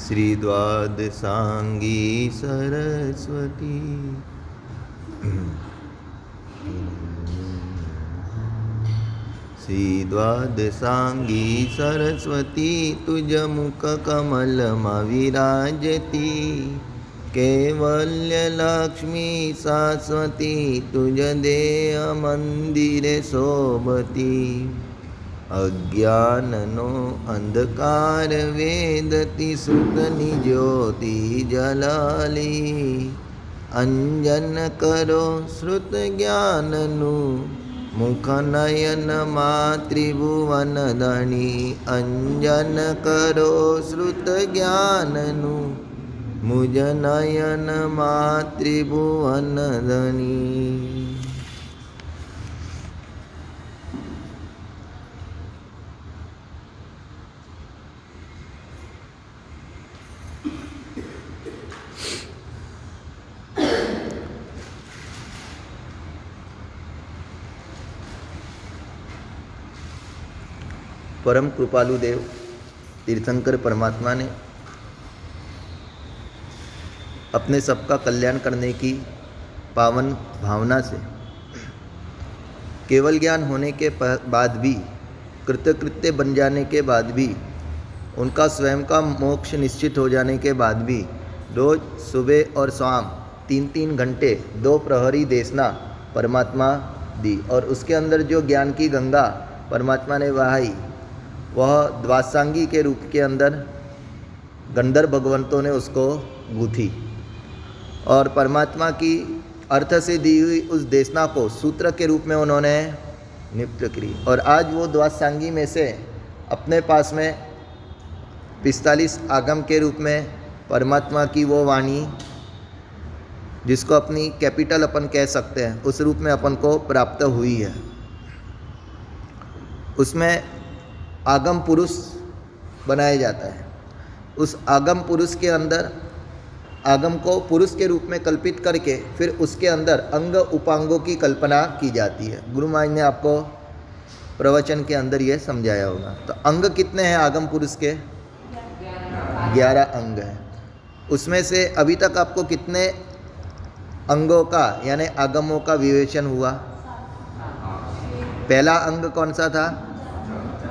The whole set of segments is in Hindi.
श्री द्वादशांगी सरस्वती श्री द्वादशांगी सरस्वती तुझ मुख कमलमा विराजती कैवल्य लक्ष्मी शाश्वती तुझ देह मंदिरे शोभती अज्ञाननो अंधकार वेदती सुतनी ज्योति जलाली अंजन करो श्रुत ज्ञाननु मुख नयन मातृभुवन धनी अंजन करो श्रुत ज्ञाननु मुझ नयन मातृभुवन धनी। परम कृपालु देव तीर्थंकर परमात्मा ने अपने सबका कल्याण करने की पावन भावना से केवल ज्ञान होने के बाद भी कृतकृत्य बन जाने के बाद भी उनका स्वयं का मोक्ष निश्चित हो जाने के बाद भी रोज सुबह और शाम 3-3 घंटे 2 प्रहरी देशना परमात्मा दी और उसके अंदर जो ज्ञान की गंगा परमात्मा ने बहाई वह द्वादशांगी के रूप के अंदर गंधर्व भगवंतों ने उसको गूंथी और परमात्मा की अर्थ से दी हुई उस देशना को सूत्र के रूप में उन्होंने नियुक्त की और आज वो द्वादशांगी में से अपने पास में 45 आगम के रूप में परमात्मा की वो वाणी जिसको अपनी कैपिटल अपन कह सकते हैं उस रूप में अपन को प्राप्त हुई है। उसमें आगम पुरुष बनाया जाता है। उस आगम पुरुष के अंदर आगम को पुरुष के रूप में कल्पित करके फिर उसके अंदर अंग उपांगों की कल्पना की जाती है। गुरु महाराज ने आपको प्रवचन के अंदर ये समझाया होगा। तो अंग कितने हैं आगम पुरुष के? 11 अंग हैं। उसमें से अभी तक आपको कितने अंगों का यानी आगमों का विवेचन हुआ? पहला अंग कौन सा था?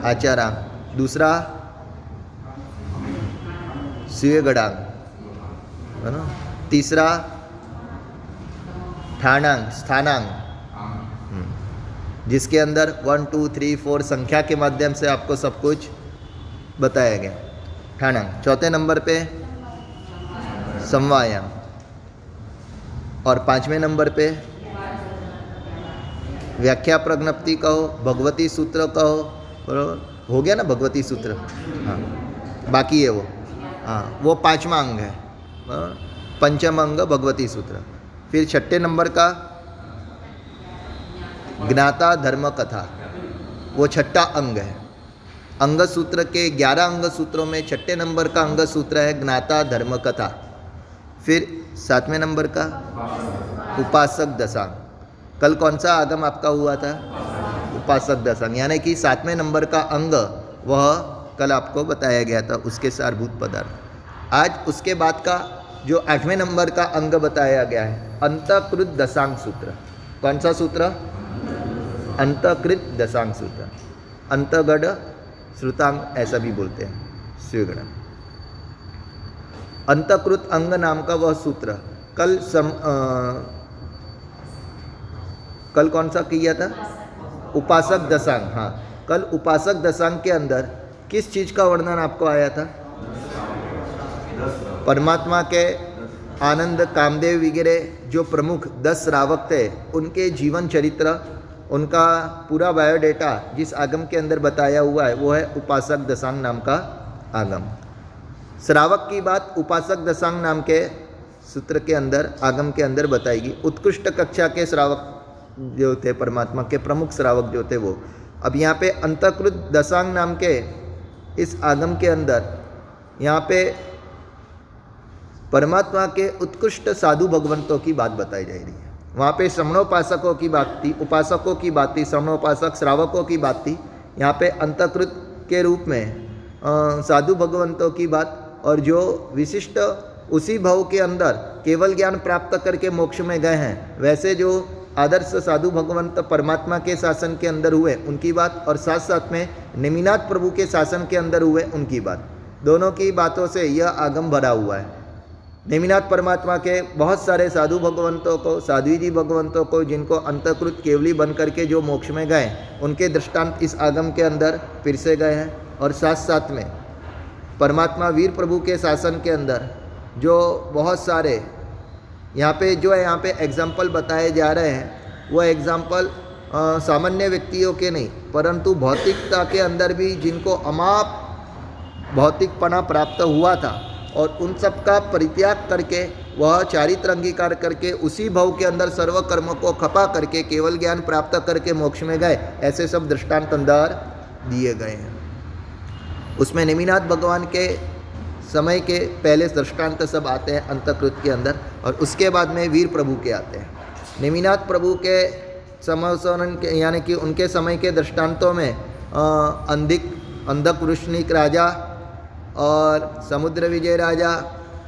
आचारांग। दूसरा स्वीयगढ़ांग है ना। तीसरा ठाणांग स्थानांग जिसके अंदर 1 2 3 4 संख्या के माध्यम से आपको सब कुछ बताया गया। ठाणांग। चौथे नंबर पे समवायाम और 5वें नंबर पे व्याख्या प्रज्ञप्ति कहो, भगवती सूत्र कहो, बराबर हो गया ना भगवती सूत्र। हाँ बाकी है वो, हाँ वो 5वां अंग है। पंचम अंग भगवती सूत्र। फिर 6ठे नंबर का ज्ञाता धर्म कथा, वो 6ठा अंग है। अंग सूत्र के 11 अंग सूत्रों में 6ठे नंबर का अंग सूत्र है ज्ञाता धर्म कथा। फिर 7वें नंबर का उपासक दशांग कल कौन सा आगम आपका हुआ था? उपासक दशांग, यानी कि 7वें नंबर का अंग वह कल आपको बताया गया था, उसके सारभूत पदार्थ। आज उसके बाद का जो 8वें नंबर का अंग बताया गया है, अंतकृत दशांग सूत्र। कौन सा सूत्र? अंतकृत दशांग सूत्र। अंतगढ़ श्रुतांग ऐसा भी बोलते हैं, स्वीगण। अंतकृत अंग नाम का वह सूत्र कल कौन सा किया था? उपासक दशांग। हाँ, कल उपासक दशांग के अंदर किस चीज का वर्णन आपको आया था? परमात्मा के आनंद, कामदेव वगैरह जो प्रमुख 10 श्रावक थे, उनके जीवन चरित्र, उनका पूरा बायोडेटा जिस आगम के अंदर बताया हुआ है वो है उपासक दशांग नाम का आगम। श्रावक की बात उपासक दशांग नाम के सूत्र के अंदर, आगम के अंदर बताएगी। उत्कृष्ट कक्षा के श्रावक जो थे, परमात्मा के प्रमुख श्रावक जो थे वो। अब यहाँ पे अंतकृत दशांग नाम के इस आगम के अंदर यहाँ पे परमात्मा के उत्कृष्ट साधु भगवंतों की बात बताई जा रही है। वहाँ पे श्रवणोपासकों की बात थी, उपासकों की बात थी, श्रवणोपासक श्रावकों की बात थी। यहाँ पे अंतकृत के रूप में साधु भगवंतों की बात, और जो विशिष्ट उसी भाव के अंदर केवल ज्ञान प्राप्त करके मोक्ष में गए हैं, वैसे जो आदर्श साधु भगवंत परमात्मा के शासन के अंदर हुए उनकी बात, और साथ साथ में नेमिनाथ प्रभु के शासन के अंदर हुए उनकी बात। दोनों की बातों से यह आगम भरा हुआ है। नेमिनाथ परमात्मा के बहुत सारे साधु भगवंतों को, साध्वी जी भगवंतों को, जिनको अंतकृत केवली बन करके जो मोक्ष में गए, उनके दृष्टांत इस आगम के अंदर फिर से गए हैं। और साथ साथ में परमात्मा वीर प्रभु के शासन के अंदर जो बहुत सारे यहाँ पे एग्जाम्पल बताए जा रहे हैं, वो एग्जाम्पल सामान्य व्यक्तियों के नहीं, परंतु भौतिकता के अंदर भी जिनको अमाप भौतिकपना प्राप्त हुआ था, और उन सब का परित्याग करके वह चारित्र अंगीकार करके उसी भाव के अंदर सर्व कर्म को खपा करके केवल ज्ञान प्राप्त करके मोक्ष में गए, ऐसे सब दृष्टांत अंदर दिए गए हैं। उसमें नेमिनाथ भगवान के समय के पहले दृष्टांत सब आते हैं अंतकृत के अंदर, और उसके बाद में वीर प्रभु के आते हैं। नेमिनाथ प्रभु के समवसन के, यानी कि उनके समय के दृष्टांतों में अंधकृष्णिक राजा और समुद्र विजय राजा,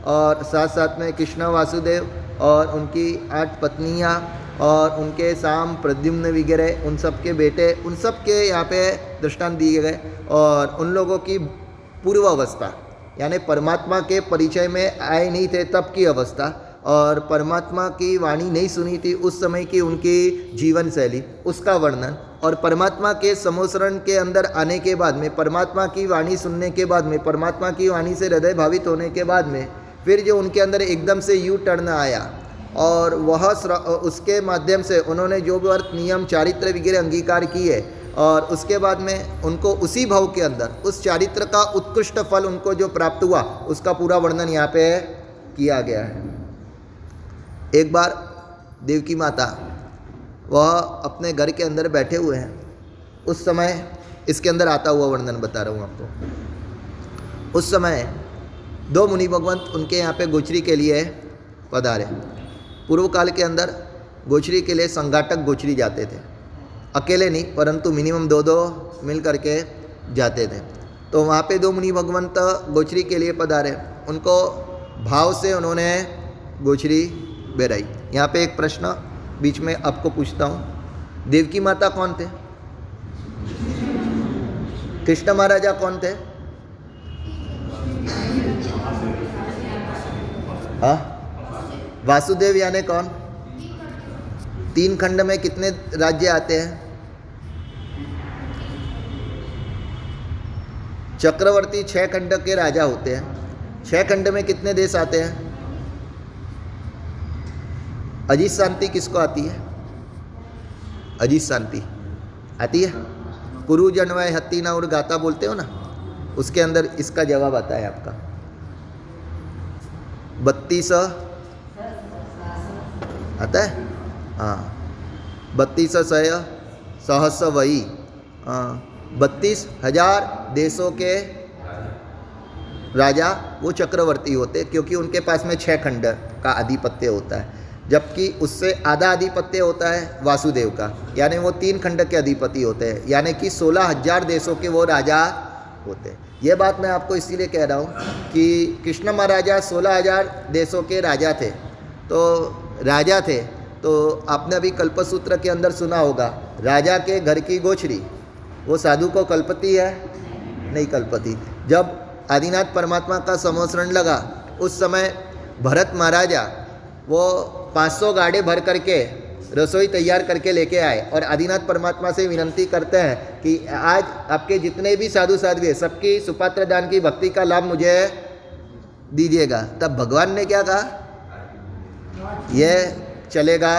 और साथ साथ में कृष्ण वासुदेव और उनकी 8 पत्नियां, और उनके साम प्रद्युम्न वगैरह, उन सब के बेटे, उन सब के यहाँ पे दृष्टांत दिए गए। और उन लोगों की पूर्व अवस्था, यानी परमात्मा के परिचय में आए नहीं थे तब की अवस्था, और परमात्मा की वाणी नहीं सुनी थी उस समय की उनकी जीवन शैली, उसका वर्णन, और परमात्मा के समोसरण के अंदर आने के बाद में, परमात्मा की वाणी सुनने के बाद में, परमात्मा की वाणी से हृदय भावित होने के बाद में, फिर जो उनके अंदर एकदम से यू टर्न आया, और वह उसके माध्यम से उन्होंने जो व्रत नियम चारित्र वगैरह अंगीकार किए, और उसके बाद में उनको उसी भाव के अंदर उस चारित्र का उत्कृष्ट फल उनको जो प्राप्त हुआ, उसका पूरा वर्णन यहाँ पे किया गया है। एक बार देवकी माता वह अपने घर के अंदर बैठे हुए हैं, उस समय इसके अंदर आता हुआ वर्णन बता रहा हूँ आपको। उस समय 2 मुनि भगवंत उनके यहाँ पे गोचरी के लिए पधारे। पूर्व काल के अंदर गोचरी के लिए संघाटक गोचरी जाते थे, अकेले नहीं परंतु मिनिमम 2-2 मिल करके जाते थे। तो वहाँ पे 2 मुनि भगवंत गोचरी के लिए पधारे, उनको भाव से उन्होंने गोचरी बेराई। यहाँ पे एक प्रश्न बीच में आपको पूछता हूँ, देवकी माता कौन थे? कृष्ण महाराजा कौन थे? हाँ, वासुदेव यानी कौन? 3 खंड में कितने राज्य आते हैं? चक्रवर्ती 6 खंड के राजा होते हैं। 6 खंड में कितने देश आते हैं? अजीत शांति किसको आती है? अजीत शांति आती है? कुरु जनवय हत्ती ना और गाता बोलते हो ना, उसके अंदर इसका जवाब आता है आपका 32 आता है। हाँ, 32 सहस्र वही 32,000 देशों के राजा वो चक्रवर्ती होते, क्योंकि उनके पास में 6 खंड का आधिपत्य होता है। जबकि उससे आधा अधिपत्य होता है वासुदेव का, यानी वो 3 खंड के अधिपति होते हैं, यानी कि 16,000 देशों के वो राजा होते हैं। ये बात मैं आपको इसीलिए कह रहा हूँ कि कृष्ण महाराजा 16,000 देशों के राजा थे। तो आपने अभी कल्पसूत्र के अंदर सुना होगा, राजा के घर की गोचरी वो साधु को कल्पती है? नहीं कल्पती। जब आदिनाथ परमात्मा का संवत्सरण लगा उस समय भरत महाराजा वो 500 गाड़े भर करके रसोई तैयार करके लेके आए और आदिनाथ परमात्मा से विनंती करते हैं कि आज आपके जितने भी साधु साध्वी हैं सबकी सुपात्र दान की भक्ति का लाभ मुझे दीजिएगा। तब भगवान ने क्या कहा, यह चलेगा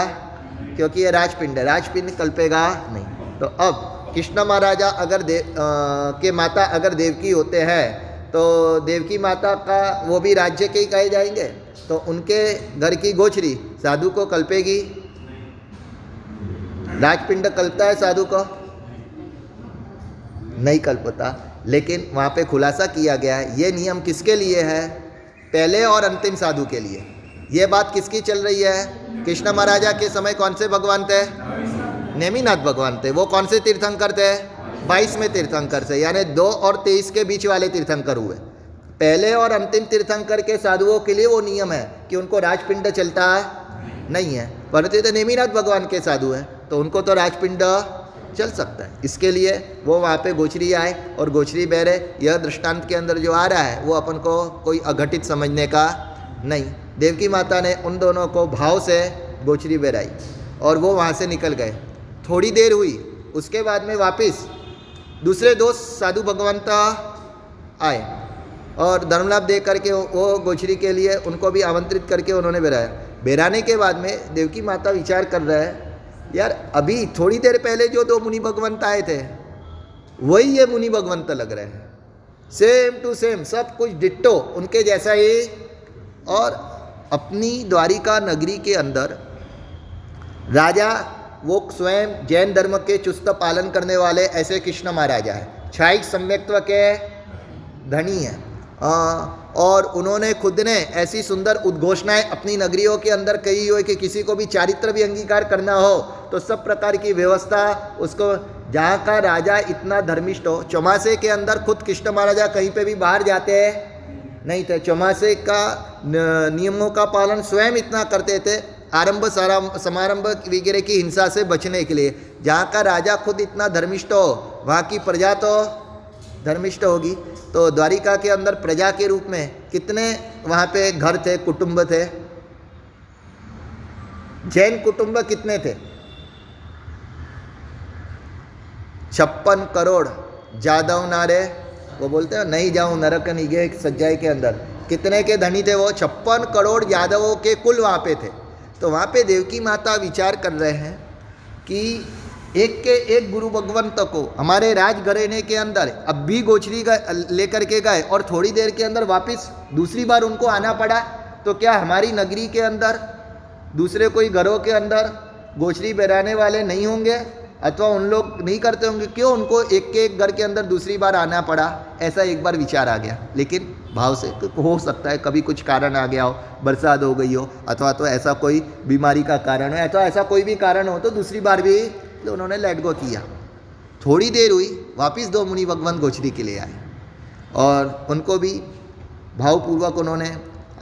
क्योंकि ये राजपिंड है, राजपिंड कल्पेगा नहीं। तो अब कृष्ण महाराजा अगर के माता अगर देवकी होते हैं तो देवकी माता का वो भी राज्य के ही कहे जाएंगे, तो उनके घर की गोचरी साधु को कल्पेगी? राजपिंड कल्पता है साधु को? नहीं कल्पता। लेकिन वहाँ पे खुलासा किया गया है ये नियम किसके लिए है? पहले और अंतिम साधु के लिए। ये बात किसकी चल रही है? कृष्ण महाराजा के समय कौन से भगवान थे? नेमिनाथ भगवान थे। वो कौन से तीर्थंकर थे? 22वें तीर्थंकर से, यानी 2 और 23 के बीच वाले तीर्थंकर हुए। पहले और अंतिम तीर्थंकर के साधुओं के लिए वो नियम है कि उनको राजपिंड चलता नहीं है, परंतु तो नेमिनाथ भगवान के साधु हैं तो उनको तो राजपिंड चल सकता है। इसके लिए वो वहाँ पे गोचरी आए और गोचरी बहरे। यह दृष्टांत के अंदर जो आ रहा है वो अपन को कोई अघटित समझने का नहीं। देवकी माता ने उन दोनों को भाव से गोचरी बहराई और वो वहाँ से निकल गए। थोड़ी देर हुई, उसके बाद में वापस दूसरे 2 साधु भगवंत आए और धर्मलाभ दे करके वो गोचरी के लिए उनको भी आमंत्रित करके उन्होंने बहराया। बहराने के बाद में देवकी माता विचार कर रहे हैं, यार अभी थोड़ी देर पहले जो 2 मुनि भगवंत आए थे वही ये मुनि भगवंत लग रहे हैं, सेम टू सेम, सब कुछ डिट्टो उनके जैसा ही। और अपनी द्वारिका नगरी के अंदर राजा वो स्वयं जैन धर्म के चुस्त पालन करने वाले ऐसे कृष्ण महाराजा है, क्षायिक सम्यक्त्व के धनी हैं। और उन्होंने खुद ने ऐसी सुंदर उद्घोषणाएं अपनी नगरियों के अंदर कही हुई कि किसी को भी चारित्र भी अंगीकार करना हो तो सब प्रकार की व्यवस्था उसको, जहाँ का राजा इतना धर्मिष्ठ हो। चौमासे के अंदर खुद कृष्ण महाराजा कहीं पे भी बाहर जाते नहीं थे, चौमासे का नियमों का पालन स्वयं इतना करते थे, आरंभ समारंभ वगैरह की हिंसा से बचने के लिए। जहाँ का राजा खुद इतना धर्मिष्ठ हो वहाँ की प्रजा तो धर्मिष्ठ होगी। तो द्वारिका के अंदर प्रजा के रूप में कितने वहाँ पे घर थे, कुटुंब थे? जैन कुटुंब कितने थे? 56 करोड़। जादव नारे वो बोलते हैं नहीं जाऊँ नरक निगे सज्जाई के अंदर, कितने के धनी थे वो? 56 करोड़ यादवों के कुल वहाँ पे थे। तो वहाँ पे देवकी माता विचार कर रहे हैं कि एक के एक गुरु भगवंत को हमारे राजघराने के अंदर अब भी गोचरी लेकर के गए और थोड़ी देर के अंदर वापस दूसरी बार उनको आना पड़ा, तो क्या हमारी नगरी के अंदर दूसरे कोई घरों के अंदर गोचरी बहराने वाले नहीं होंगे अथवा उन लोग नहीं करते होंगे? क्यों उनको एक के एक घर के अंदर दूसरी बार आना पड़ा? ऐसा एक बार विचार आ गया। लेकिन भाव से हो सकता है कभी कुछ कारण आ गया हो, बरसात हो गई हो अथवा तो ऐसा कोई बीमारी का कारण है, अथवा ऐसा कोई भी कारण हो तो दूसरी बार भी तो उन्होंने लेट गो किया। थोड़ी देर हुई, वापस 2 मुनि भगवंत गोचरी के लिए आए और उनको भी भावपूर्वक उन्होंने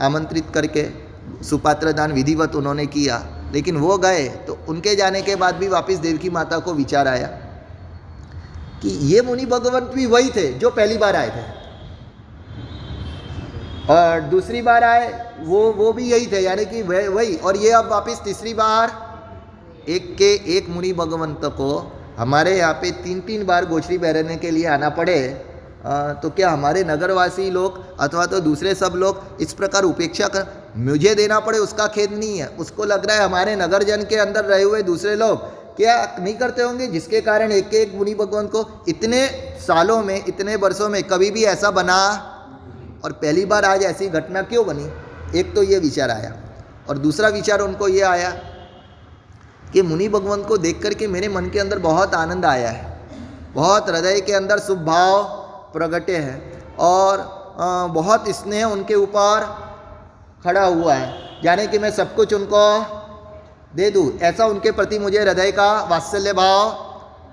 आमंत्रित करके सुपात्र दान विधिवत उन्होंने किया। लेकिन वो गए तो उनके जाने के बाद भी वापस देवकी माता को विचार आया कि ये मुनि भगवंत भी वही थे जो पहली बार आए थे और दूसरी बार आए वो भी यही थे, यानी कि वही। और ये अब वापस तीसरी बार एक के एक मुनि भगवंत को हमारे यहाँ पे 3-3 बार गोचरी बहराने के लिए आना पड़े, तो क्या हमारे नगरवासी लोग अथवा तो दूसरे सब लोग इस प्रकार उपेक्षा कर मुझे देना पड़े उसका खेद नहीं है। उसको लग रहा है हमारे नगर जन के अंदर रहे हुए दूसरे लोग क्या नहीं करते होंगे, जिसके कारण एक एक मुनि भगवंत को इतने सालों में इतने वर्षों में कभी भी ऐसा बना और पहली बार आज ऐसी घटना क्यों बनी। एक तो ये विचार आया और दूसरा विचार उनको ये आया कि मुनि भगवंत को देख करके मेरे मन के अंदर बहुत आनंद आया है, बहुत हृदय के अंदर शुभ भाव प्रगटे है और बहुत स्नेह उनके ऊपर खड़ा हुआ है, जाने कि मैं सब कुछ उनको दे दूँ, ऐसा उनके प्रति मुझे हृदय का वात्सल्य भाव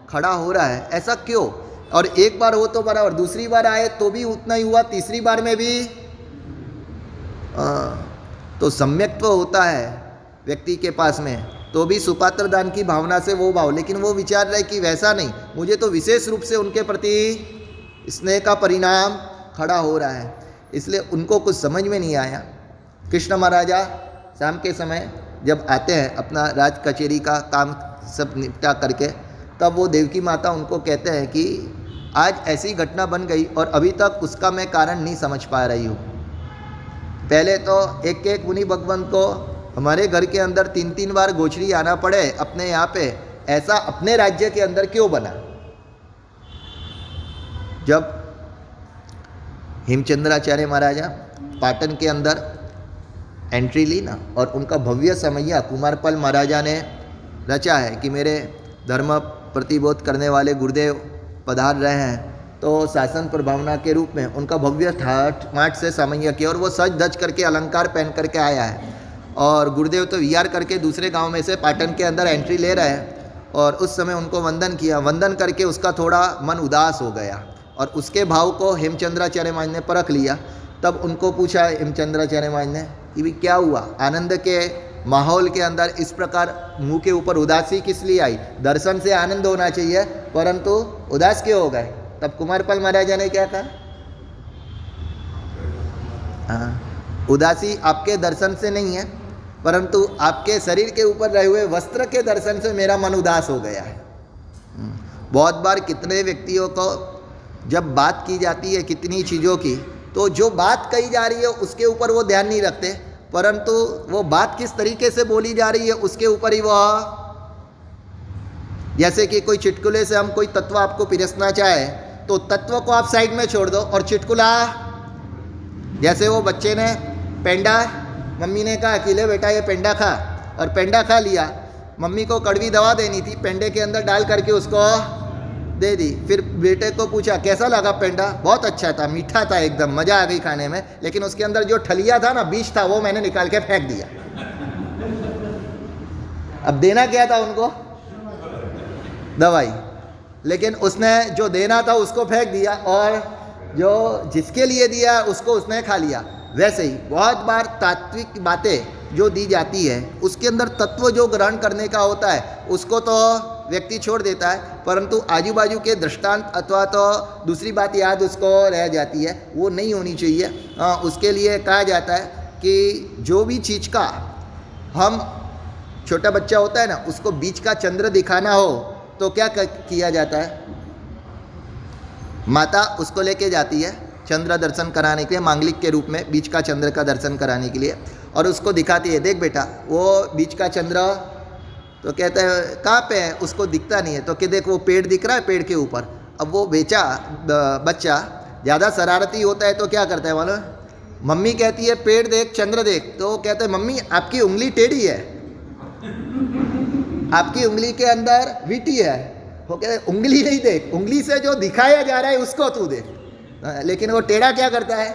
खड़ा हो रहा है। ऐसा क्यों? और एक बार हो तो बराबर, दूसरी बार आए तो भी उतना ही हुआ, तीसरी बार में भी तो सम्यक्त्व होता है व्यक्ति के पास में, तो भी सुपात्र दान की भावना से वो भाव, लेकिन वो विचार रहे कि वैसा नहीं, मुझे तो विशेष रूप से उनके प्रति स्नेह का परिणाम खड़ा हो रहा है। इसलिए उनको कुछ समझ में नहीं आया। कृष्ण महाराजा शाम के समय जब आते हैं अपना राज कचेरी का काम सब निपटा करके, तब वो देवकी माता उनको कहते हैं कि आज ऐसी घटना बन गई और अभी तक उसका मैं कारण नहीं समझ पा रही हूँ। पहले तो एक एक मुनि भगवान को हमारे घर के अंदर 3-3 बार गोचरी आना पड़े अपने यहाँ पे, ऐसा अपने राज्य के अंदर क्यों बना? जब हेमचंद्राचार्य महाराजा पाटन के अंदर एंट्री ली ना, और उनका भव्य समैया कुमारपाल महाराजा ने रचा है कि मेरे धर्म प्रतिबोध करने वाले गुरुदेव पधार रहे हैं, तो शासन प्रभावना के रूप में उनका भव्य ठाठ माठ से समैया किया, और वो सज धज करके अलंकार पहन करके आया है। और गुरुदेव तो विहार करके दूसरे गांव में से पाटन के अंदर एंट्री ले रहे हैं, और उस समय उनको वंदन किया। वंदन करके उसका थोड़ा मन उदास हो गया, और उसके भाव को हेमचंद्राचार्य महाराज ने परख लिया। तब उनको पूछा हेमचंद्राचार्य महाराज ने कि भी क्या हुआ, आनंद के माहौल के अंदर इस प्रकार मुंह के ऊपर उदासी किस लिए आई? दर्शन से आनंद होना चाहिए, परंतु उदास क्यों हो गए? तब कुमारपाल महाराजा ने क्या कहा? उदासी आपके दर्शन से नहीं है, परंतु आपके शरीर के ऊपर रहे हुए वस्त्र के दर्शन से मेरा मन उदास हो गया है। बहुत बार कितने व्यक्तियों को जब बात की जाती है कितनी चीज़ों की, तो जो बात कही जा रही है उसके ऊपर वो ध्यान नहीं रखते, परंतु वो बात किस तरीके से बोली जा रही है उसके ऊपर ही वह, जैसे कि कोई चुटकुले से हम कोई तत्व आपको पिरसना चाहे तो तत्व को आप साइड में छोड़ दो और चुटकुला, जैसे वो बच्चे ने पेंडा, मम्मी ने कहा कि ले बेटा ये पेंडा खा, और पेंडा खा लिया। मम्मी को कड़वी दवा देनी थी, पेंडे के अंदर डाल करके उसको दे दी। फिर बेटे को पूछा कैसा लगा पेंडा? बहुत अच्छा था, मीठा था, एकदम मज़ा आ गई खाने में, लेकिन उसके अंदर जो ठलिया था ना, बीज था, वो मैंने निकाल के फेंक दिया। अब देना क्या था उनको? दवाई, लेकिन उसने जो देना था उसको फेंक दिया, और जो जिसके लिए दिया उसको उसने खा लिया। वैसे ही बहुत बार तात्विक बातें जो दी जाती है उसके अंदर तत्व जो ग्रहण करने का होता है उसको तो व्यक्ति छोड़ देता है, परंतु आजू बाजू के दृष्टांत अथवा तो दूसरी बात याद उसको रह जाती है, वो नहीं होनी चाहिए। उसके लिए कहा जाता है कि जो भी चीज़ का हम, छोटा बच्चा होता है ना, उसको बीच का चंद्र दिखाना हो तो क्या किया जाता है? माता उसको लेके जाती है चंद्र दर्शन कराने के लिए, मांगलिक के रूप में बीच का चंद्र का दर्शन कराने के लिए, और उसको दिखाती है, देख बेटा वो बीच का चंद्र, तो कहता है कहाँ पे है? उसको दिखता नहीं है, तो कि देख वो पेड़ दिख रहा है, पेड़ के ऊपर। अब वो बच्चा ज़्यादा शरारती होता है तो क्या करता है मालूम? मम्मी कहती है पेड़ देख, चंद्र देख, तो कहते हैं मम्मी आपकी उंगली टेढ़ी है, आपकी उंगली के अंदर वीटी है। वो कहते हैं उंगली नहीं देख, उंगली से जो दिखाया जा रहा है उसको तू देख। लेकिन वो टेढ़ा क्या करता है?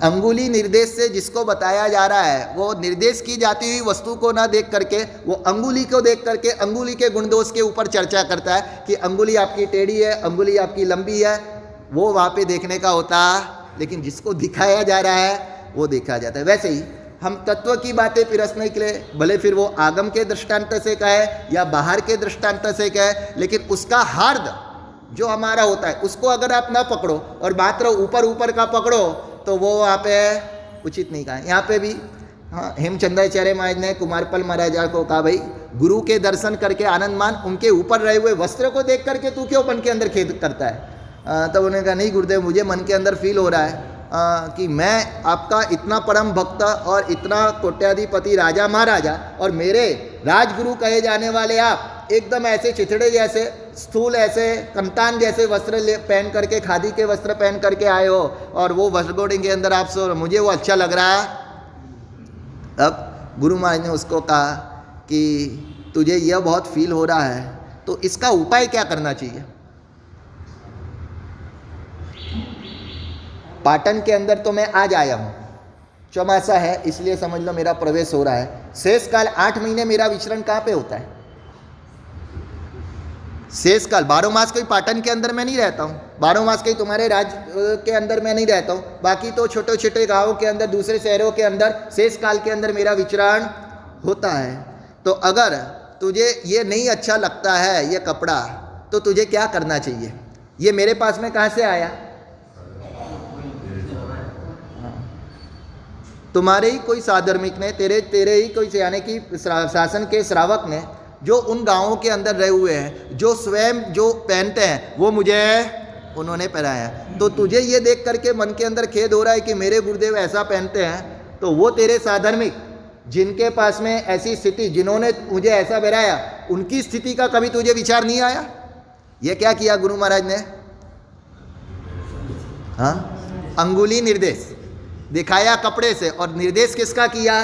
अंगुली निर्देश से जिसको बताया जा रहा है, वो निर्देश की जाती हुई वस्तु को ना देख करके वो अंगुली को देख करके अंगुली के गुण दोष के ऊपर चर्चा करता है कि अंगुली आपकी टेढ़ी है, अंगुली आपकी लंबी है, वो वहाँ पे देखने का होता है। लेकिन जिसको दिखाया जा रहा है वो देखा जाता है। वैसे ही हम तत्व की बातें पिरसने के लिए, भले फिर वो आगम के दृष्टांत से कहे या बाहर के दृष्टांत से कहे, लेकिन उसका हार्द जो हमारा होता है उसको अगर आप ना पकड़ो और मात्र ऊपर ऊपर का पकड़ो तो वो वहाँ पे उचित नहीं कहा। यहाँ पे भी हेमचंद्राचार्य महाराज ने कुमारपाल महाराजा को कहा, भाई गुरु के दर्शन करके आनंद मान, उनके ऊपर रहे हुए वस्त्र को देख करके तू क्यों मन के अंदर खेद करता है? तब उन्होंने कहा नहीं गुरुदेव, मुझे मन के अंदर फील हो रहा है कि मैं आपका इतना परम भक्त और इतना कोट्याधिपति राजा महाराजा, और मेरे राजगुरु कहे जाने वाले आप एकदम ऐसे चिथड़े जैसे, स्थूल ऐसे, कमतान जैसे वस्त्र पहन करके, खादी के वस्त्र पहन करके आए हो, और वो वस्त्रगोड़े के अंदर आप सो, मुझे वो अच्छा लग रहा है। अब गुरु महाराज ने उसको कहा कि तुझे यह बहुत फील हो रहा है तो इसका उपाय क्या करना चाहिए? पाटन के अंदर तो मैं आज आया हूँ, चौमासा है इसलिए समझ लो मेरा प्रवेश हो रहा है। शेष काल 8 महीने मेरा विचरण कहाँ पे होता है? शेष काल 12 मास कोई पाटन के अंदर मैं नहीं रहता हूँ, 12 मास कहीं तुम्हारे राज्य के अंदर मैं नहीं रहता हूँ, बाकी तो छोटे छोटे गाँवों के अंदर, दूसरे शहरों के अंदर शेष काल के अंदर मेरा विचरण होता है। तो अगर तुझे ये नहीं अच्छा लगता है ये कपड़ा, तो तुझे क्या करना चाहिए? ये मेरे पास में कहाँ से आया? तुम्हारे ही कोई साधर्मिक ने, तेरे ही कोई यानी कि शासन के श्रावक ने, जो उन गांवों के अंदर रहे हुए हैं, जो स्वयं जो पहनते हैं वो मुझे उन्होंने पहनाया। तो तुझे ये देख करके मन के अंदर खेद हो रहा है कि मेरे गुरुदेव ऐसा पहनते हैं, तो वो तेरे साधर्मिक जिनके पास में ऐसी स्थिति, जिन्होंने मुझे ऐसा पहनाया, उनकी स्थिति का कभी तुझे विचार नहीं आया? ये क्या किया गुरु महाराज ने? हाँ, अंगुली निर्देश दिखाया कपड़े से, और निर्देश किसका किया?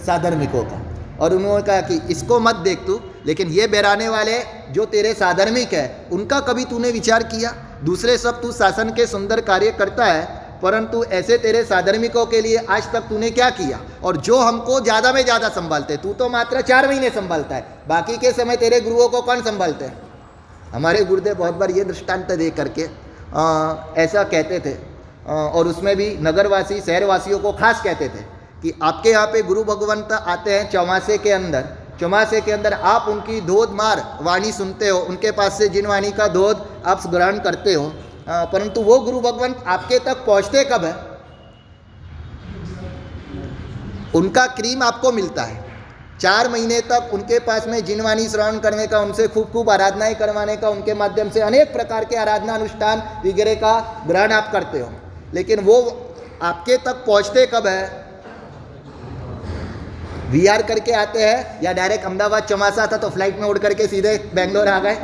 साधर्मिकों का। और उन्होंने कहा कि इसको मत देख तू, लेकिन ये बहराने वाले जो तेरे साधर्मिक है उनका कभी तूने विचार किया? दूसरे सब तू शासन के सुंदर कार्य करता है, परंतु ऐसे तेरे साधर्मिकों के लिए आज तक तूने क्या किया? और जो हमको ज़्यादा में ज़्यादा संभालते, तू तो मात्र 4 महीने संभालता है, बाकी के समय तेरे गुरुओं को कौन संभालते हैं? हमारे गुरुदेव बहुत बार ये दृष्टांत दे करके ऐसा कहते थे, और उसमें भी नगरवासी शहरवासियों को खास कहते थे कि आपके यहाँ पे गुरु भगवंत आते हैं चौमासे के अंदर, चौमासे के अंदर आप उनकी धोध मार वाणी सुनते हो, उनके पास से जिन वाणी का धोध आप ग्रहण करते हो, परंतु वो गुरु भगवंत आपके तक पहुँचते कब है? उनका क्रीम आपको मिलता है 4 महीने तक, उनके पास में जिनवाणी श्रवण करने का, उनसे खूब आराधनाएं करवाने का, उनके माध्यम से अनेक प्रकार के आराधना अनुष्ठान वगैरह का ग्रहण आप करते हो, लेकिन वो आपके तक पहुंचते कब है? वीआर करके आते हैं या डायरेक्ट अहमदाबाद चौमासा था तो फ्लाइट में उड़ करके सीधे बेंगलोर आ गए?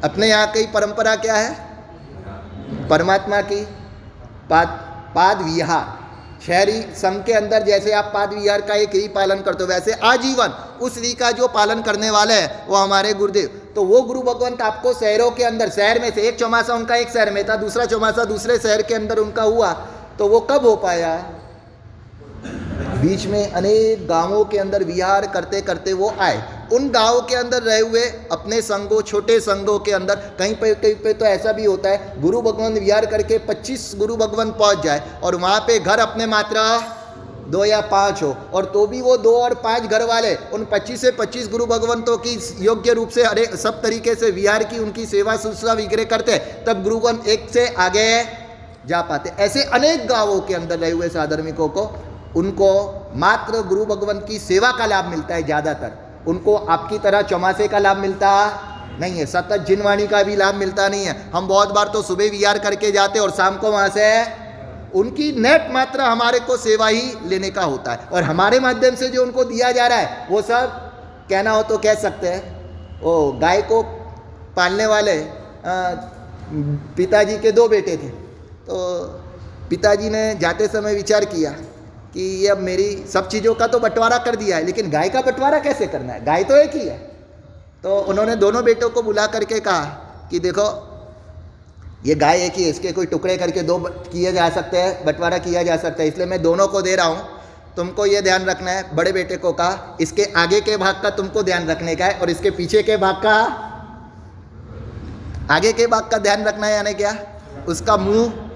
अपने यहाँ की परंपरा क्या है? परमात्मा की पाद विहार, शहरी संघ के अंदर जैसे आप पाद विहार का एक ही पालन करते हो, वैसे आजीवन उस री का जो पालन करने वाले हैं वो हमारे गुरुदेव। तो वो गुरु भगवंत आपको शहरों के अंदर, शहर में से एक चौमासा उनका एक शहर में था, दूसरा चौमासा दूसरे शहर के अंदर उनका हुआ, तो वो कब हो पाया? बीच में अनेक गांवों के अंदर विहार करते करते वो आए। उन गांवों के अंदर रहे हुए अपने संघों, छोटे संघों के अंदर कहीं पे तो ऐसा भी होता है गुरु भगवंत विहार करके 25 गुरु भगवंत पहुंच जाए, और वहाँ पे घर अपने मात्रा 2 या 5 हो, और तो भी वो 2 और 5 घर वाले उन 25 से 25 गुरु भगवंतों की योग्य रूप से हरे सब तरीके से विहार की उनकी सेवा शुश्रूषा वगैरह करते, तब गुरु भगवंत एक से आगे जा पाते। ऐसे अनेक गाँवों के अंदर रहे हुए साधर्मिकों को, उनको मात्र गुरु भगवंत की सेवा का लाभ मिलता है ज़्यादातर, उनको आपकी तरह चौमासे का लाभ मिलता नहीं है, सतत जिनवाणी का भी लाभ मिलता नहीं है। हम बहुत बार तो सुबह विहार करके जाते और शाम को वहाँ से उनकी नेट मात्र हमारे को सेवा ही लेने का होता है, और हमारे माध्यम से जो उनको दिया जा रहा है वो सब कहना हो तो कह सकते हैं। वो गाय को पालने वाले पिताजी के 2 बेटे थे, तो पिताजी ने जाते समय विचार किया कि ये अब मेरी सब चीज़ों का तो बंटवारा कर दिया है, लेकिन गाय का बंटवारा कैसे करना है? गाय तो एक ही है। तो उन्होंने दोनों बेटों को बुला करके कहा कि देखो ये गाय एक ही है, इसके कोई टुकड़े करके 2 किए जा सकते हैं, बंटवारा किया जा सकता है, इसलिए मैं दोनों को दे रहा हूँ, तुमको ये ध्यान रखना है। बड़े बेटे को कहा इसके आगे के भाग का तुमको ध्यान रखने का है, और इसके पीछे के भाग का, आगे के भाग का ध्यान रखना है, यानी क्या उसका मुँह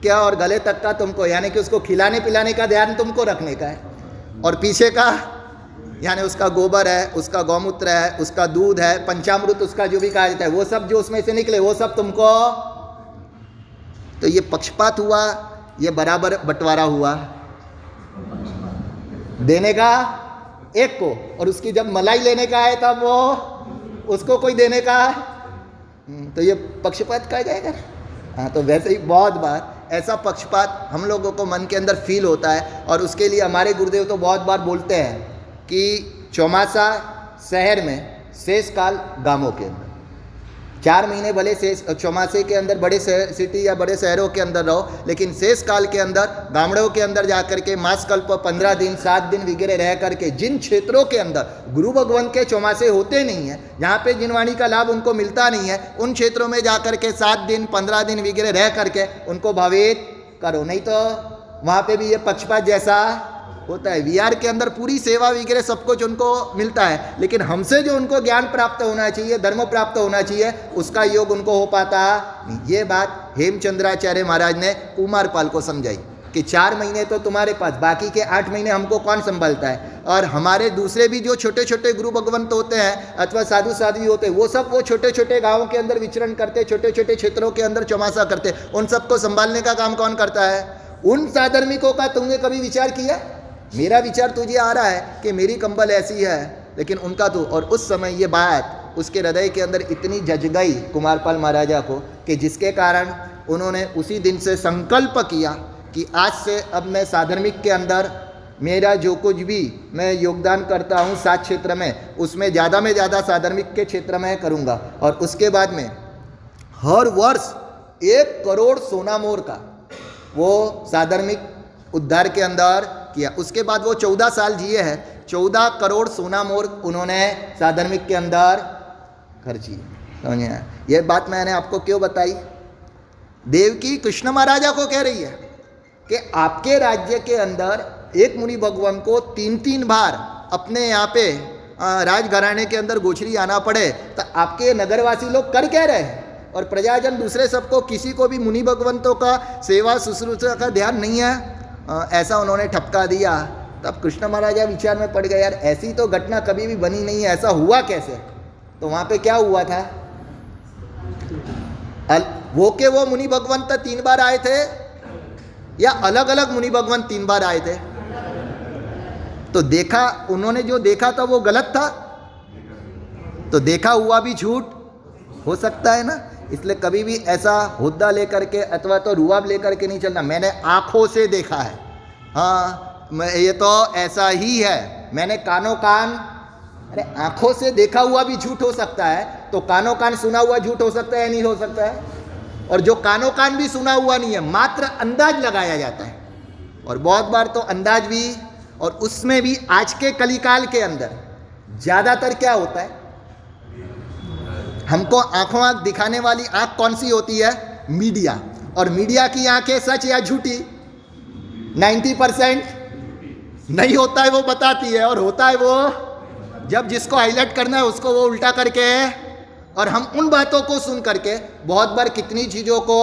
क्या और गले तक का तुमको, यानी कि उसको खिलाने पिलाने का ध्यान तुमको रखने का है, और पीछे का यानी उसका गोबर है, उसका गौमूत्र है, उसका दूध है, पंचामृत उसका जो भी कहा जाता है, वो सब जो उसमें से निकले वो सब तुमको। तो ये पक्षपात हुआ, ये बराबर बंटवारा हुआ देने का एक को, और उसकी जब मलाई लेने का है तब वो उसको कोई देने का, तो ये पक्षपात कहा जाएगा। हाँ, तो वैसे ही बहुत बार ऐसा पक्षपात हम लोगों को मन के अंदर फील होता है, और उसके लिए हमारे गुरुदेव तो बहुत बार बोलते हैं कि चौमासा शहर में, शेष काल गांवों के अंदर। 4 महीने भले शेष चौमासे के अंदर बड़े सिटी या बड़े शहरों के अंदर रहो, लेकिन शेष काल के अंदर गामड़ों के अंदर जा करके मास कल्प 15 दिन 7 दिन वगैरह रह करके, जिन क्षेत्रों के अंदर गुरु भगवंत के चौमासे होते नहीं हैं, जहाँ पे जिनवाणी का लाभ उनको मिलता नहीं है, उन क्षेत्रों में जा करके 7 दिन 15 दिन वगैरह रह करके उनको भावित करो। नहीं तो वहाँ पे भी ये पक्षपात जैसा होता है। विहार के अंदर पूरी सेवा वगैरह सब कुछ उनको मिलता है, लेकिन हमसे जो उनको ज्ञान प्राप्त होना चाहिए, धर्म प्राप्त होना चाहिए, उसका योग उनको हो पाता नहीं। ये बात हेमचंद्राचार्य महाराज ने कुमारपाल को समझाई कि 4 महीने तो तुम्हारे पास, बाकी के 8 महीने हमको कौन संभालता है। और हमारे दूसरे भी जो छोटे छोटे गुरु भगवंत होते हैं अथवा साधु साध्वी होते हैं, वो सब वो छोटे छोटे गाँवों के अंदर विचरण करते, छोटे छोटे क्षेत्रों के अंदर चौमासा करते, उन सबको संभालने का काम कौन करता है? उन साधर्मिकों का तुमने कभी विचार किया? मेरा विचार तुझे आ रहा है कि मेरी कंबल ऐसी है, लेकिन उनका तो। और उस समय ये बात उसके हृदय के अंदर इतनी जज गई कुमारपाल महाराजा को कि जिसके कारण उन्होंने उसी दिन से संकल्प किया कि आज से अब मैं साधर्मिक के अंदर मेरा जो कुछ भी मैं योगदान करता हूँ 7 क्षेत्र में, उसमें ज़्यादा साधर्मिक के क्षेत्र में करूँगा। और उसके बाद में हर वर्ष 1 करोड़ सोना मोर का वो साधर्मिक उद्धार के अंदर किया। उसके बाद वो 14 साल जिए हैं, 14 करोड़ सोना मोर उन्होंने साधर्मिक के अंदर खर्ची। समझे? ये बात मैंने आपको क्यों बताई? देवकी कृष्ण महाराजा को कह रही है कि आपके राज्य के अंदर एक मुनि भगवान को 3-3 बार अपने यहाँ पे राजघराने के अंदर गोचरी आना पड़े, तो आपके नगरवासी लोग कर क्या रहे हैं? और प्रजाजन दूसरे सबको, किसी को भी मुनि भगवंतों का सेवा शुश्रूषा का ध्यान नहीं है, ऐसा उन्होंने ठपका दिया। तब कृष्ण महाराजा विचार में पड़ गए, यार ऐसी तो घटना कभी भी बनी नहीं है, ऐसा हुआ कैसे? तो वहाँ पे क्या हुआ था? वो मुनि भगवंत 3 बार आए थे या अलग अलग मुनि भगवंत 3 बार आए थे? तो देखा, उन्होंने जो देखा था वो गलत था, तो देखा हुआ भी झूठ हो सकता है ना। इसलिए कभी भी ऐसा हुद्दा लेकर के अथवा तो रुआब लेकर के नहीं चलना। मैंने आंखों से देखा है, हाँ ये तो ऐसा ही है, मैंने कानों कान, अरे आंखों से देखा हुआ भी झूठ हो सकता है, तो कानों कान सुना हुआ झूठ हो सकता है या नहीं हो सकता है? और जो कानों कान भी सुना हुआ नहीं है, मात्र अंदाज लगाया जाता है। और बहुत बार तो अंदाज भी, और उसमें भी आज के कलिकाल के अंदर ज़्यादातर क्या होता है, हमको आंखों आंख दिखाने वाली आंख कौन सी होती है? मीडिया। और मीडिया की आंखें सच या झूठी 90% नहीं होता है वो बताती है, और होता है वो जब जिसको हाईलाइट करना है उसको वो उल्टा करके, और हम उन बातों को सुन करके बहुत बार कितनी चीज़ों को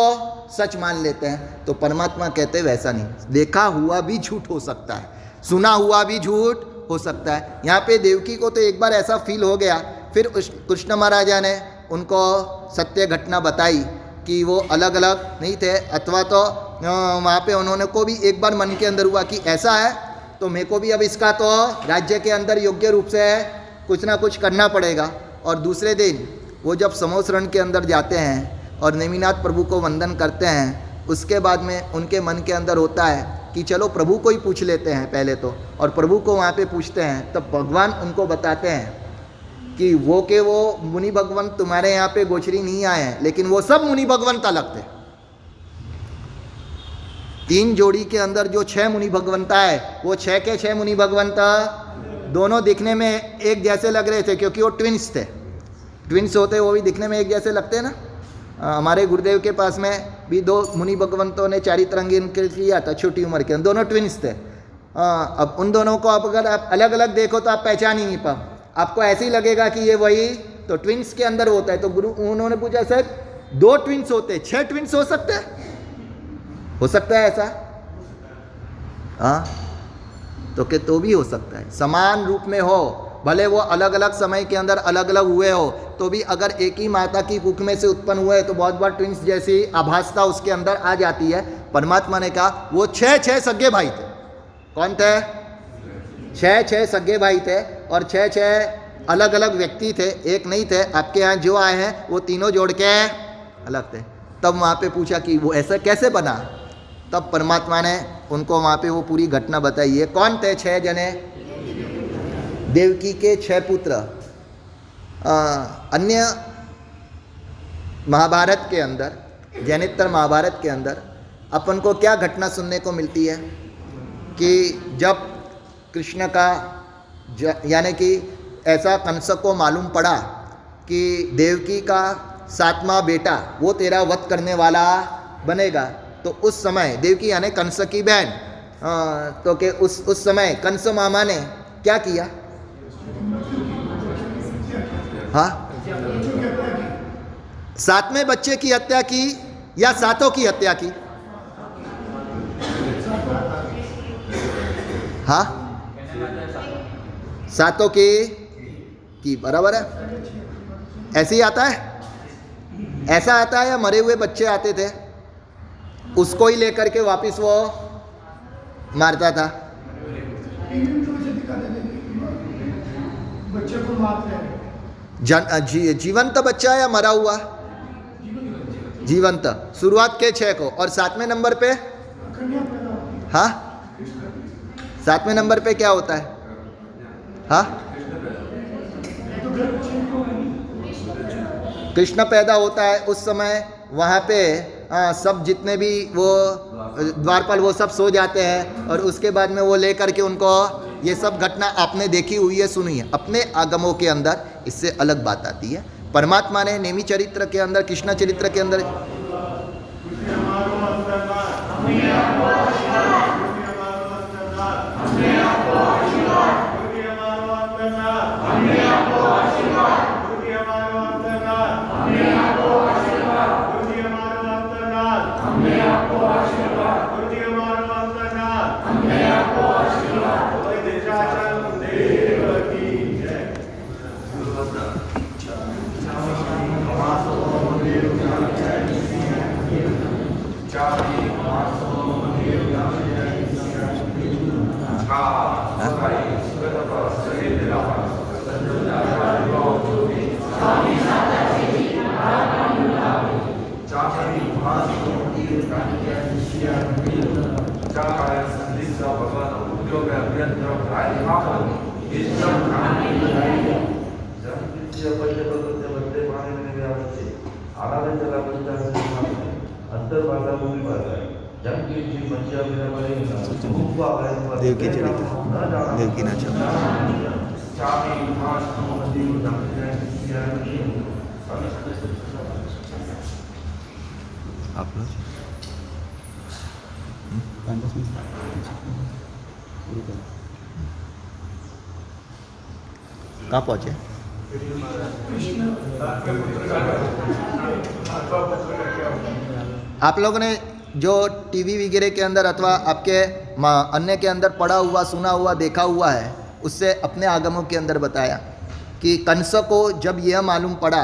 सच मान लेते हैं। तो परमात्मा कहते हैं वैसा नहीं, देखा हुआ भी झूठ हो सकता है, सुना हुआ भी झूठ हो सकता है। यहाँ पे देवकी को तो एक बार ऐसा फील हो गया, फिर कृष्ण महाराजा ने उनको सत्य घटना बताई कि वो अलग अलग नहीं थे, अथवा तो वहाँ पे उन्होंने को भी एक बार मन के अंदर हुआ कि ऐसा है तो मेरे को भी अब इसका तो राज्य के अंदर योग्य रूप से कुछ ना कुछ करना पड़ेगा। और दूसरे दिन वो जब समोसरण के अंदर जाते हैं और नेमिनाथ प्रभु को वंदन करते हैं, उसके बाद में उनके मन के अंदर होता है कि चलो प्रभु को ही पूछ लेते हैं पहले तो। और प्रभु को वहाँ पे पूछते हैं, तब भगवान उनको बताते हैं कि वो मुनि भगवंत तुम्हारे यहाँ पे गोचरी नहीं आए हैं, लेकिन वो सब मुनि भगवंत अलग थे। 3 जोड़ी के अंदर जो 6 मुनि भगवंत आए, वो 6 के 6 मुनि भगवंत दोनों दिखने में एक जैसे लग रहे थे, क्योंकि वो ट्विंस थे। ट्विंस होते वो भी दिखने में एक जैसे लगते हैं ना। हमारे गुरुदेव के पास में भी 2 मुनि भगवंतों ने चारित्रंगी किया था छोटी उम्र के, दोनों ट्विंस थे। अब उन दोनों को आप अगर आप अलग अलग देखो तो आप पहचान ही नहीं पाओ, आपको ऐसे ही लगेगा कि ये वही तो ट्विंस के अंदर होता है। तो गुरु उन्होंने पूछा, सर 2 ट्विंस होते, 6 ट्विंस हो सकते हैं? हो सकता है ऐसा? हाँ, तो भी हो सकता है, समान रूप में हो, भले वो अलग अलग समय के अंदर अलग अलग हुए हो, तो भी अगर एक ही माता की कुख में से उत्पन्न हुए तो बहुत बार ट्विंस जैसी आभासता उसके अंदर आ जाती है। परमात्मा ने कहा वो 6 सगे भाई थे। कौन थे? 6 सगे भाई थे, और 6 अलग अलग व्यक्ति थे, एक नहीं थे। आपके यहाँ जो आए हैं वो तीनों जोड़ के अलग थे। तब वहाँ पे पूछा कि वो ऐसा कैसे बना? तब परमात्मा ने उनको वहाँ पे वो पूरी घटना बताई है। कौन थे 6 जने? देवकी के 6 पुत्र। अन्य महाभारत के अंदर, जैनितर महाभारत के अंदर अपन को क्या घटना सुनने को मिलती है कि जब कृष्ण का यानी कि ऐसा कंस को मालूम पड़ा कि देवकी का 7वां बेटा वो तेरा वध करने वाला बनेगा, तो उस समय देवकी यानी कंस की बहन तो कि उस समय कंस मामा ने क्या किया? हाँ, 7वें बच्चे की हत्या की या सातों की हत्या की? हाँ, सातों की बराबर है। ऐसे ही आता है, ऐसा आता है या मरे हुए बच्चे आते थे उसको ही लेकर के वापिस वो मारता था? बच्चे को मारते हैं। जीवंत बच्चा या मरा हुआ? जीवंत। शुरुआत के 6 को, और 7वें नंबर पे? हाँ, 7वें नंबर पे क्या होता है? हाँ, कृष्ण पैदा होता है। उस समय वहाँ पे सब जितने भी वो द्वारपाल वो सब सो जाते हैं, और उसके बाद में वो लेकर के उनको, ये सब घटना आपने देखी हुई है, सुनी है अपने आगमों के अंदर। इससे अलग बात आती है परमात्मा ने नेमी चरित्र के अंदर, कृष्ण चरित्र के अंदर। देवकी चरित्र, देवकी नाचन। आप लोग कहाँ पहुँचे? आप लोगों ने जो टीवी वगैरह के अंदर अथवा आपके अन्य के अंदर पढ़ा हुआ, सुना हुआ, देखा हुआ है, उससे अपने आगमों के अंदर बताया कि कंस को जब यह मालूम पड़ा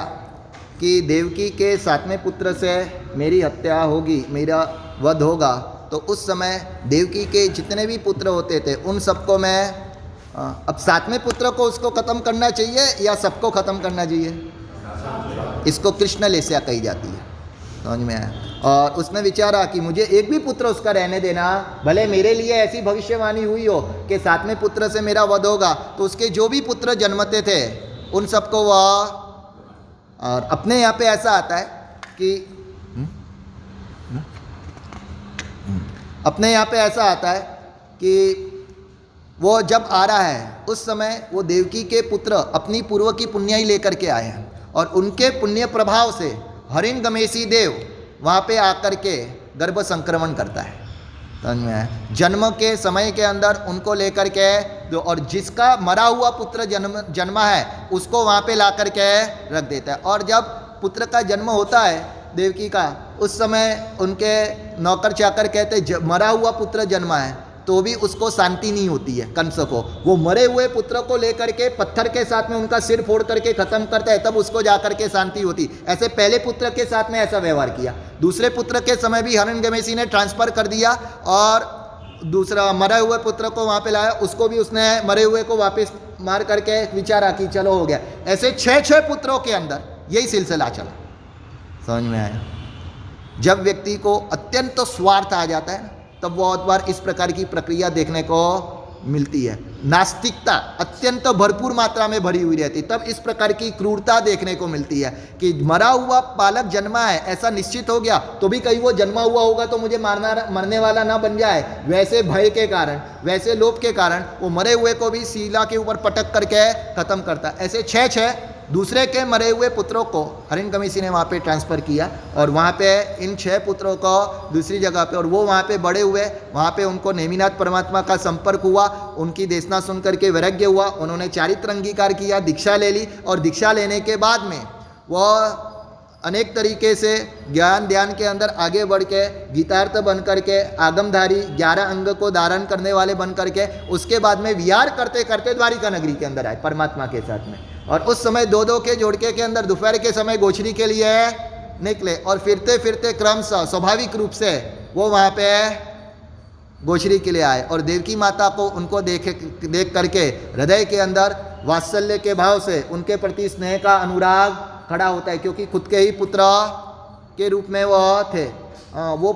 कि देवकी के 7वें पुत्र से मेरी हत्या होगी, मेरा वध होगा, तो उस समय देवकी के जितने भी पुत्र होते थे उन सबको मैं अब 7वें पुत्र को उसको ख़त्म करना चाहिए या सबको ख़त्म करना चाहिए? इसको कृष्ण लेस्या कही जाती है, समझ में आया? और उसने विचारा कि मुझे एक भी पुत्र उसका रहने देना, भले मेरे लिए ऐसी भविष्यवाणी हुई हो कि 7वें पुत्र से मेरा वध होगा, तो उसके जो भी पुत्र जन्मते थे उन सबको वह, और अपने यहाँ पे ऐसा आता है कि अपने यहाँ पे ऐसा आता है कि वो जब आ रहा है उस समय वो देवकी के पुत्र अपनी पूर्व की पुण्याई लेकर के आए हैं, और उनके पुण्य प्रभाव से हरिणगमेशी देव वहाँ पे आकर के गर्भ संक्रमण करता है, समझ में आया? जन्म के समय के अंदर उनको लेकर के और जिसका मरा हुआ पुत्र जन्मा है उसको वहाँ पे ला कर के रख देता है। और जब पुत्र का जन्म होता है देवकी का, उस समय उनके नौकर चाकर कहते मरा हुआ पुत्र जन्मा है, तो भी उसको शांति नहीं होती है कंस को। वो मरे हुए पुत्र को लेकर के पत्थर के साथ में उनका सिर फोड़ करके खत्म करता है, तब उसको जाकर के शांति होती। ऐसे पहले पुत्र के साथ में ऐसा व्यवहार किया, दूसरे पुत्र के समय भी हिरण्यगमेशी ने ट्रांसफर कर दिया और दूसरा मरे हुए पुत्र को वहाँ पे लाया, उसको भी उसने मरे हुए को वापस मार करके विचारा कि चलो हो गया। ऐसे 6 पुत्रों के अंदर यही सिलसिला चला, समझ में आया? जब व्यक्ति को अत्यंत स्वार्थ आ जाता है तब बहुत बार इस प्रकार की प्रक्रिया देखने को मिलती है। नास्तिकता अत्यंत भरपूर मात्रा में भरी हुई रहती, तब इस प्रकार की क्रूरता देखने को मिलती है कि मरा हुआ बालक जन्मा है ऐसा निश्चित हो गया, तो भी कहीं वो जन्मा हुआ होगा तो मुझे मरने वाला ना बन जाए, वैसे भय के कारण, वैसे लोभ के कारण वो मरे हुए को भी शिला के ऊपर पटक करके खत्म करता है। ऐसे 6 दूसरे के मरे हुए पुत्रों को हिरण्यकशिपु ने वहाँ पे ट्रांसफ़र किया और वहाँ पे इन 6 पुत्रों को दूसरी जगह पे, और वो वहाँ पे बड़े हुए, वहाँ पे उनको नेमिनाथ परमात्मा का संपर्क हुआ, उनकी देशना सुन करके वैराग्य हुआ, उन्होंने चारित्र अंगीकार किया, दीक्षा ले ली, और दीक्षा लेने के बाद में वह अनेक तरीके से ज्ञान ध्यान के अंदर आगे बढ़ के गीतार्थ बन करके, आगमधारी 11 अंग को धारण करने वाले बन करके, उसके बाद में विहार करते करते द्वारिका नगरी के अंदर आए परमात्मा के साथ में। और उस समय 2-2 के जोड़के के अंदर दोपहर के समय गोचरी के लिए निकले, और फिरते फिरते क्रमशः स्वाभाविक रूप से वो वहाँ पे गोचरी के लिए आए, और देवकी माता को उनको देख करके हृदय के अंदर वात्सल्य के भाव से उनके प्रति स्नेह का अनुराग खड़ा होता है, क्योंकि खुद के ही पुत्र के रूप में वह थे। वो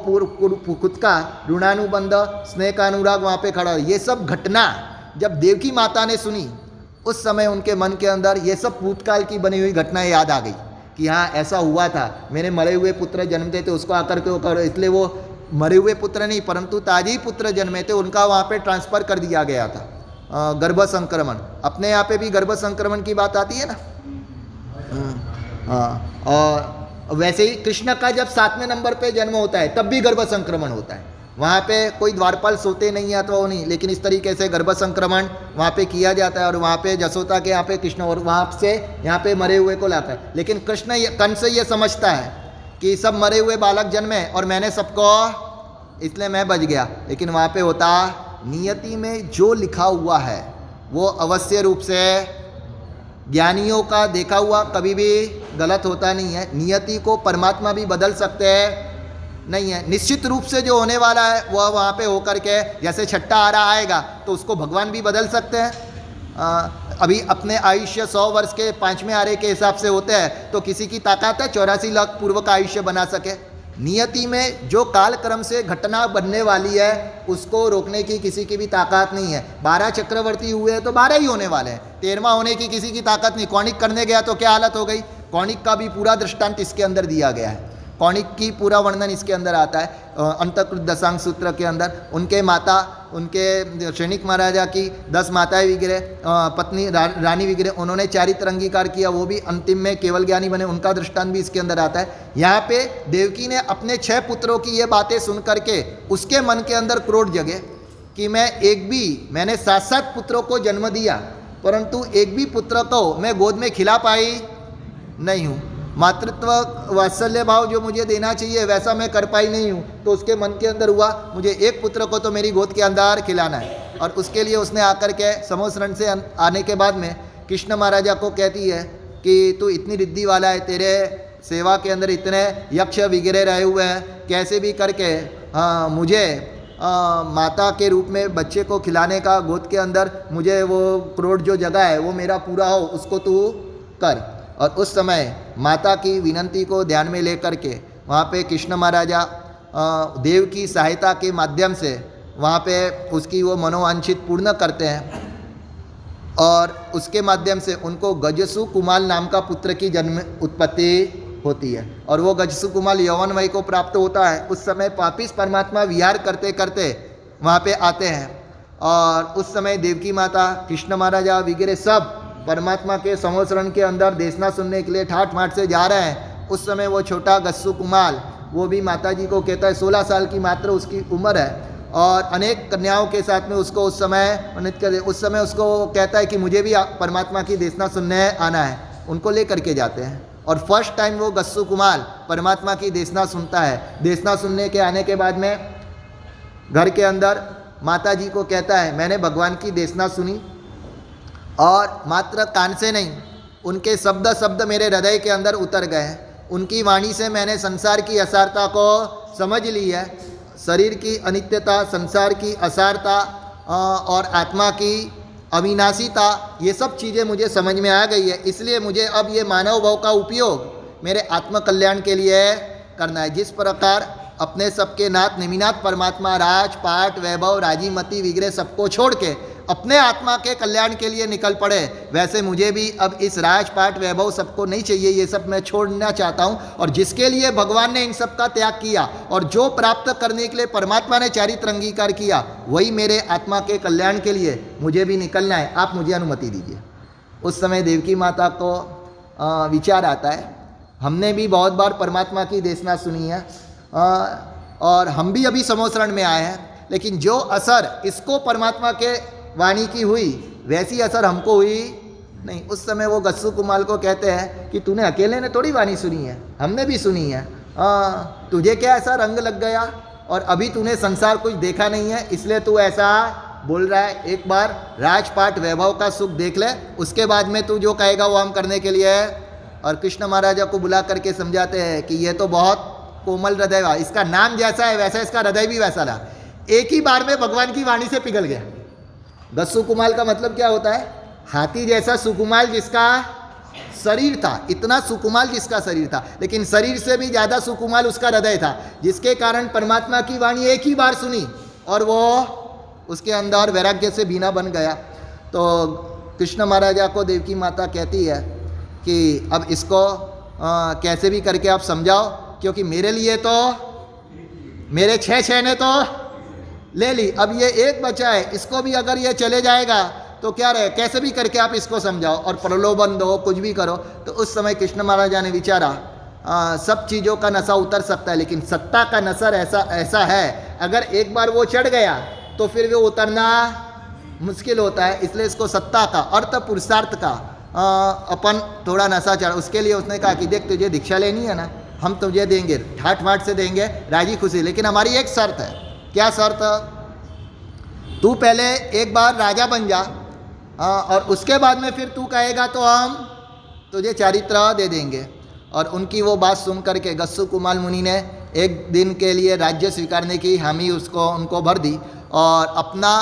खुद का ऋणानुबंध स्नेह का अनुराग वहाँ पे खड़ा। ये सब घटना जब देवकी माता ने सुनी, उस समय उनके मन के अंदर ये सब भूतकाल की बनी हुई घटनाएं याद आ गई कि हाँ ऐसा हुआ था, मेरे मरे हुए पुत्र जन्मते थे, उसको आकर के वो करो, इसलिए वो मरे हुए पुत्र नहीं परंतु ताजी पुत्र जन्मे थे, उनका वहाँ पे ट्रांसफ़र कर दिया गया था। गर्भ संक्रमण, अपने यहाँ पे भी गर्भ संक्रमण की बात आती है ना। हाँ, और वैसे ही कृष्ण का जब 7वें नंबर पे जन्म होता है तब भी गर्भ संक्रमण होता है। वहाँ पे कोई द्वारपाल सोते नहीं है तो वो नहीं, लेकिन इस तरीके से गर्भ संक्रमण वहाँ पे किया जाता है, और वहाँ पे जसोदा के यहाँ पे कृष्ण, और वहाँ से यहाँ पे मरे हुए को लाता है। लेकिन कृष्ण कंस ये समझता है कि सब मरे हुए बालक जन्मे और मैंने सबको, इसलिए मैं बच गया। लेकिन वहाँ पे होता नियति में जो लिखा हुआ है वो अवश्य रूप से ज्ञानियों का देखा हुआ कभी भी गलत होता नहीं है। नियति को परमात्मा भी बदल सकते हैं नहीं है, निश्चित रूप से जो होने वाला है वह वहाँ पे होकर के, जैसे छठा आरा आएगा तो उसको भगवान भी बदल सकते हैं। अभी अपने आयुष्य 100 वर्ष के 5वें आरे के हिसाब से होते हैं तो किसी की ताकत है 84 लाख पूर्व का आयुष्य बना सके। नियति में जो काल क्रम से घटना बनने वाली है उसको रोकने की किसी की भी ताकत नहीं है। 12 चक्रवर्ती हुए हैं तो 12 ही होने वाले हैं, 13वां होने की किसी की ताकत नहीं। कौणिक करने गया तो क्या हालत हो गई। कौणिक का भी पूरा दृष्टांत इसके अंदर दिया गया है, कौणिक की पूरा वर्णन इसके अंदर आता है अंतकृत दशांग सूत्र के अंदर। उनके माता, उनके सैनिक महाराजा की 10 माताएं वगैरह, पत्नी रानी वगैरह, उन्होंने चारित्र अंगीकार किया, वो भी अंतिम में केवल ज्ञानी बने, उनका दृष्टांत भी इसके अंदर आता है। यहाँ पे देवकी ने अपने 6 पुत्रों की ये बातें सुन करके उसके मन के अंदर क्रोध जगे कि मैंने 7 पुत्रों को जन्म दिया परंतु एक भी पुत्र को मैं गोद में खिला पाई नहीं हूँ। मातृत्व वात्सल्य भाव जो मुझे देना चाहिए वैसा मैं कर पाई नहीं हूँ। तो उसके मन के अंदर हुआ मुझे एक पुत्र को तो मेरी गोद के अंदर खिलाना है, और उसके लिए उसने आकर के समोसरण से आने के बाद में कृष्ण महाराजा को कहती है कि तू इतनी रिद्धि वाला है, तेरे सेवा के अंदर इतने यक्ष वगैरह रहे हुए हैं, कैसे भी करके मुझे माता के रूप में बच्चे को खिलाने का गोद के अंदर मुझे वो क्रोध जो जगह है वो मेरा पूरा हो, उसको तू कर। और उस समय माता की विनंती को ध्यान में लेकर के वहाँ पे कृष्ण महाराजा देव की सहायता के माध्यम से वहाँ पे उसकी वो मनोवांछित पूर्ण करते हैं, और उसके माध्यम से उनको गजसु कुमाल नाम का पुत्र की जन्म उत्पत्ति होती है। और वो गजसु कुमाल यौवन वय को प्राप्त होता है। उस समय पापिस परमात्मा विहार करते करते वहाँ पे आते हैं, और उस समय देवकी माता, कृष्ण महाराजा वगैरह सब परमात्मा के संवत्सरण के अंदर देशना सुनने के लिए ठाठ माठ से जा रहे हैं। उस समय वो छोटा गस्सु कुमाल वो भी माता जी को कहता है, 16 साल की मात्र उसकी उम्र है, और अनेक कन्याओं के साथ में उसको उस समय उस समय उसको कहता है कि मुझे भी परमात्मा की देशना सुनने आना है। उनको ले करके जाते हैं, और फर्स्ट टाइम वो गस्सु कुमार परमात्मा की देशना सुनता है। देशना सुनने के आने के बाद में घर के अंदर माता जी को कहता है मैंने भगवान की देशना सुनी, और मात्र कान से नहीं, उनके शब्द शब्द मेरे हृदय के अंदर उतर गए हैं। उनकी वाणी से मैंने संसार की असारता को समझ ली है, शरीर की अनित्यता, संसार की असारता और आत्मा की अविनाशीता, ये सब चीज़ें मुझे समझ में आ गई है। इसलिए मुझे अब ये मानव भाव का उपयोग मेरे आत्म कल्याण के लिए करना है। जिस प्रकार अपने सबके नाथ निमिनाथ परमात्मा राज पाठ वैभव राजीमती वगैरह सबको छोड़ के अपने आत्मा के कल्याण के लिए निकल पड़े, वैसे मुझे भी अब इस राजपाट वैभव सबको नहीं चाहिए, ये सब मैं छोड़ना चाहता हूँ। और जिसके लिए भगवान ने इन सब का त्याग किया और जो प्राप्त करने के लिए परमात्मा ने चारित्र अंगीकार किया, वही मेरे आत्मा के कल्याण के लिए मुझे भी निकलना है, आप मुझे अनुमति दीजिए। उस समय देवकी माता को विचार आता है। हमने भी बहुत बार परमात्मा की देशना सुनी है और हम भी अभी समोसरण में आए हैं, लेकिन जो असर इसको परमात्मा के वाणी की हुई वैसी असर हमको हुई नहीं। उस समय वो गस्सू कुमार को कहते हैं कि तूने अकेले ने थोड़ी वाणी सुनी है, हमने भी सुनी है। तुझे क्या ऐसा रंग लग गया और अभी तूने संसार कुछ देखा नहीं है इसलिए तू ऐसा बोल रहा है। एक बार राजपाट वैभव का सुख देख ले, उसके बाद में तू जो कहेगा वो हम करने के लिए है। और कृष्ण महाराजा को बुला करके समझाते हैं कि ये तो बहुत कोमल हृदय है, इसका नाम जैसा है वैसा इसका हृदय भी वैसा रहा। एक ही बार में भगवान की वाणी से पिघल गया। गस्सु कुमाल का मतलब क्या होता है? हाथी जैसा सुकुमाल जिसका शरीर था, इतना सुकुमाल जिसका शरीर था, लेकिन शरीर से भी ज़्यादा सुकुमाल उसका हृदय था, जिसके कारण परमात्मा की वाणी एक ही बार सुनी और वो उसके अंदर वैराग्य से बीना बन गया। तो कृष्ण महाराजा को देवकी माता कहती है कि अब इसको कैसे भी करके आप समझाओ, क्योंकि मेरे लिए तो मेरे छः ने तो ले ली, अब ये एक बचा है, इसको भी अगर ये चले जाएगा तो क्या रहे, कैसे भी करके आप इसको समझाओ और प्रलोभन दो, कुछ भी करो। तो उस समय कृष्ण महाराजा ने विचारा सब चीज़ों का नशा उतर सकता है, लेकिन सत्ता का नशा ऐसा है, अगर एक बार वो चढ़ गया तो फिर वो उतरना मुश्किल होता है। इसलिए इसको सत्ता का, अर्थ पुरुषार्थ का अपन थोड़ा नशा चढ़। उसके लिए उसने कहा कि देख तुझे दीक्षा लेनी है ना, हम तुझे देंगे, ठाठ बाट से देंगे, राजी खुशी, लेकिन हमारी एक शर्त है। क्या शर्त? तू पहले एक बार राजा बन जा और उसके बाद में फिर तू कहेगा तो हम तुझे चारित्र दे देंगे। और उनकी वो बात सुन करके गस्सु कुमार मुनि ने एक दिन के लिए राज्य स्वीकारने की हामी उनको भर दी और अपना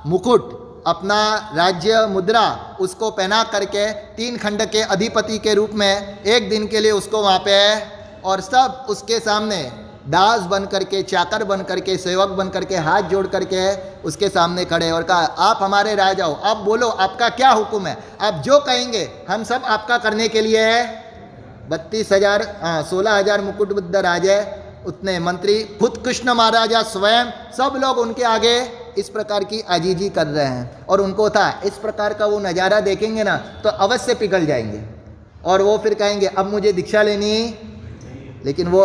मुकुट, अपना राज्य मुद्रा उसको पहना करके 3 खंड के अधिपति के रूप में एक दिन के लिए उसको वहाँ पे, और सब उसके सामने दास बन करके, चाकर बन करके, सेवक बन करके हाथ जोड़ करके उसके सामने खड़े और कहा आप हमारे राजा हो, आप बोलो आपका क्या हुक्म है, आप जो कहेंगे हम सब आपका करने के लिए है। 16,000 मुकुट बुद्ध राजे, उतने मंत्री, खुद कृष्ण महाराजा स्वयं, सब लोग उनके आगे इस प्रकार की आजीजी कर रहे हैं। और उनको था इस प्रकार का वो नज़ारा देखेंगे ना तो अवश्य पिघल जाएंगे और वो फिर कहेंगे अब मुझे दीक्षा लेनी। लेकिन वो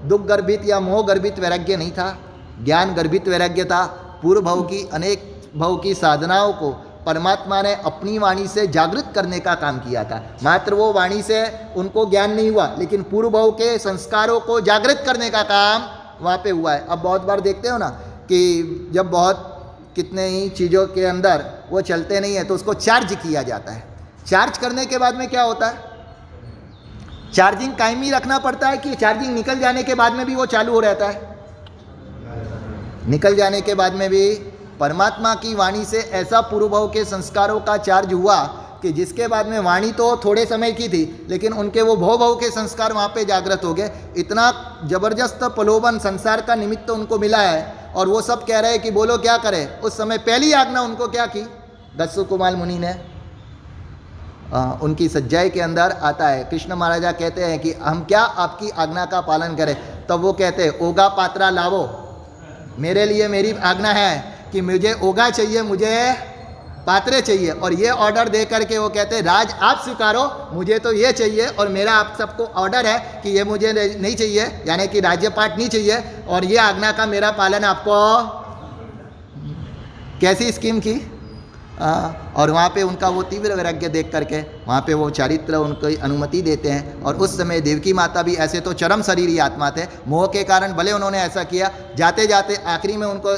दुख गर्भित या मोह गर्भित वैराग्य नहीं था, ज्ञान गर्भित वैराग्य था। पूर्व भव की, अनेक भव की साधनाओं को परमात्मा ने अपनी वाणी से जागृत करने का काम किया था। मात्र वो वाणी से उनको ज्ञान नहीं हुआ, लेकिन पूर्व भव के संस्कारों को जागृत करने का काम वहाँ पे हुआ है। अब बहुत बार देखते हो ना कि जब बहुत कितने ही चीज़ों के अंदर वो चलते नहीं है तो उसको चार्ज किया जाता है। चार्ज करने के बाद में क्या होता है? चार्जिंग कायमी रखना पड़ता है कि चार्जिंग निकल जाने के बाद में भी वो चालू हो रहता है? निकल जाने के बाद में भी परमात्मा की वाणी से ऐसा पूर्व भव के संस्कारों का चार्ज हुआ कि जिसके बाद में वाणी तो थोड़े समय की थी, लेकिन उनके वो भव भव के संस्कार वहाँ पे जागृत हो गए। इतना जबरदस्त प्रलोभन संसार का निमित्त उनको मिला है और वो सब कह रहे हैं कि बोलो क्या करें। उस समय पहली आज्ञा उनको क्या की? गस्सु कुमार मुनि ने उनकी सज्जाई के अंदर आता है। कृष्ण महाराजा कहते हैं कि हम क्या आपकी आज्ञा का पालन करें? तब वो कहते हैं ओगा पात्रा लावो, मेरे लिए मेरी आज्ञा है कि मुझे ओगा चाहिए, मुझे पात्रे चाहिए। और ये ऑर्डर दे करके वो कहते हैं राज आप स्वीकारो, मुझे तो ये चाहिए और मेरा आप सबको ऑर्डर है कि ये मुझे नहीं चाहिए, यानी कि राज्यपाठ नहीं चाहिए और ये आज्ञा का मेरा पालन आपको। कैसी स्कीम की? और वहाँ पे उनका वो तीव्र वैराग्य देख करके वहाँ पे वो चारित्र उनको अनुमति देते हैं। और उस समय देवकी माता भी ऐसे तो चरम शरीरी आत्मा थे, मोह के कारण भले उन्होंने ऐसा किया, जाते जाते आखिरी में उनको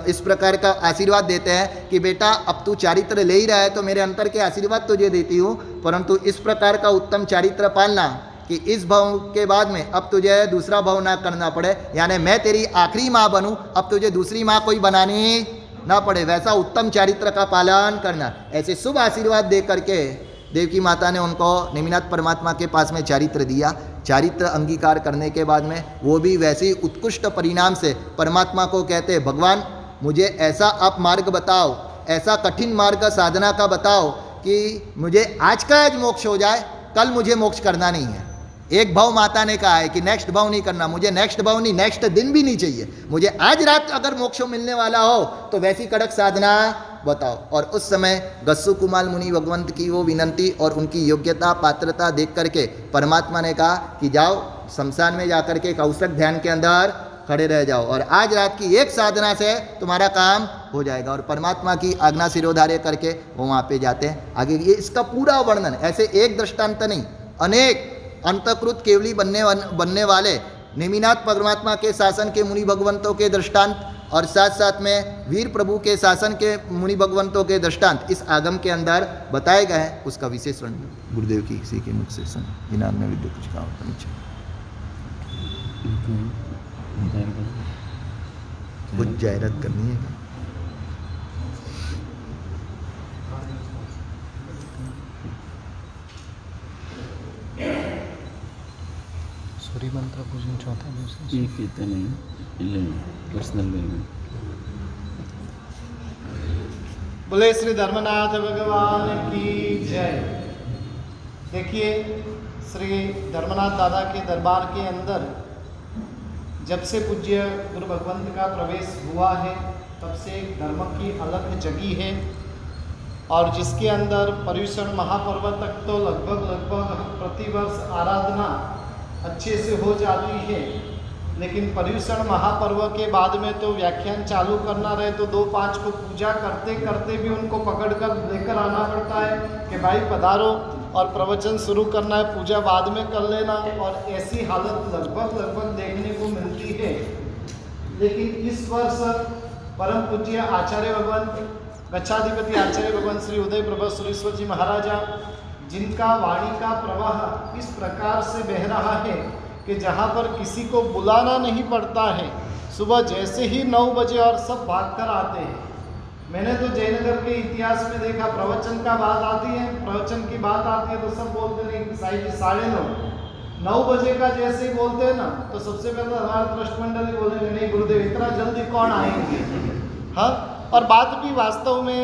इस प्रकार का आशीर्वाद देते हैं कि बेटा अब तू चारित्र ले ही रहा है तो मेरे अंतर के आशीर्वाद तुझे देती हूँ, परंतु इस प्रकार का उत्तम चारित्र पालना कि इस भाव के बाद में अब तुझे दूसरा भाव ना करना पड़े, यानी मैं तेरी आखिरी माँ बनूँ, अब तुझे दूसरी माँ कोई बनानी ना पड़े, वैसा उत्तम चारित्र का पालन करना। ऐसे शुभ आशीर्वाद दे करके देवकी माता ने उनको निमिनाथ परमात्मा के पास में चारित्र दिया। चारित्र अंगीकार करने के बाद में वो भी वैसे ही उत्कृष्ट परिणाम से परमात्मा को कहते भगवान मुझे ऐसा आप मार्ग बताओ, ऐसा कठिन मार्ग साधना का बताओ कि मुझे आज का आज मोक्ष हो जाए, कल मुझे मोक्ष करना नहीं है। एक भाव माता ने कहा है कि नेक्स्ट भाव नहीं करना, मुझे नेक्स्ट भाव नहीं, नेक्स्ट दिन भी नहीं चाहिए, मुझे आज रात अगर मोक्ष मिलने वाला हो तो वैसी कड़क साधना बताओ। और उस समय गस्सु कुमार मुनि भगवंत की वो विनंती और उनकी योग्यता पात्रता देख करके परमात्मा ने कहा कि जाओ शमशान में जाकर के कौशक ध्यान के अंदर खड़े रह जाओ और आज रात की एक साधना से तुम्हारा काम हो जाएगा। और परमात्मा की आज्ञा सिरोधार्य करके वो वहाँ पे जाते हैं। आगे ये इसका पूरा वर्णन, ऐसे एक दृष्टांत नहीं, अनेक अंतकृत केवली बनने वाले नेमिनाथ परमात्मा के शासन के मुनि भगवंतों के दृष्टांत और साथ साथ में वीर प्रभु के शासन के मुनि भगवंतों के दृष्टांत इस आगम के अंदर बताए गए हैं। उसका विशेष वर्णन गुरुदेव की किसी के मुख से सुन बिना में विद्युत कुछ कहा कुछ जायरात करनी है। सूर्य मंत्र पूजन चौथा दिवस ಈ ಕೀರ್ತನೆ ಇಲ್ಲಿ ಪರ್ಸನಲ್ बोले श्री धर्मनाथ भगवान की जय। देखिए श्री धर्मनाथ दादा के दरबार के अंदर जब से पूज्य गुरु भगवंत का प्रवेश हुआ है तब से एक धर्म की अलग जगी है और जिसके अंदर पर्युषण महापर्व तक तो लगभग प्रतिवर्ष आराधना अच्छे से हो जाती है, लेकिन पर्युषण महापर्व के बाद में तो व्याख्यान चालू करना रहे तो 2-5 को पूजा करते करते भी उनको पकड़कर लेकर आना पड़ता है कि भाई पधारो और प्रवचन शुरू करना है, पूजा बाद में कर लेना। और ऐसी हालत लगभग देखने को मिलती है। लेकिन इस वर्ष परम पूज्य आचार्य भगवंत गच्छाधिपति आचार्य भगवंत श्री उदय प्रभा सुरेश्वर जी महाराजा, जिनका वाणी का प्रवाह इस प्रकार से बह रहा है कि जहाँ पर किसी को बुलाना नहीं पड़ता है, सुबह जैसे ही 9 बजे और सब भागकर आते हैं। मैंने तो जयनगर के इतिहास में देखा, प्रवचन का बात आती है, प्रवचन की बात आती है तो सब बोलते नहीं साईं जी 9:30 बजे का जैसे ही बोलते हैं ना तो सबसे पहले हमारा ट्रस्ट मंडल बोलेंगे नहीं गुरुदेव इतना जल्दी कौन आएंगे। हाँ, और बात भी वास्तव में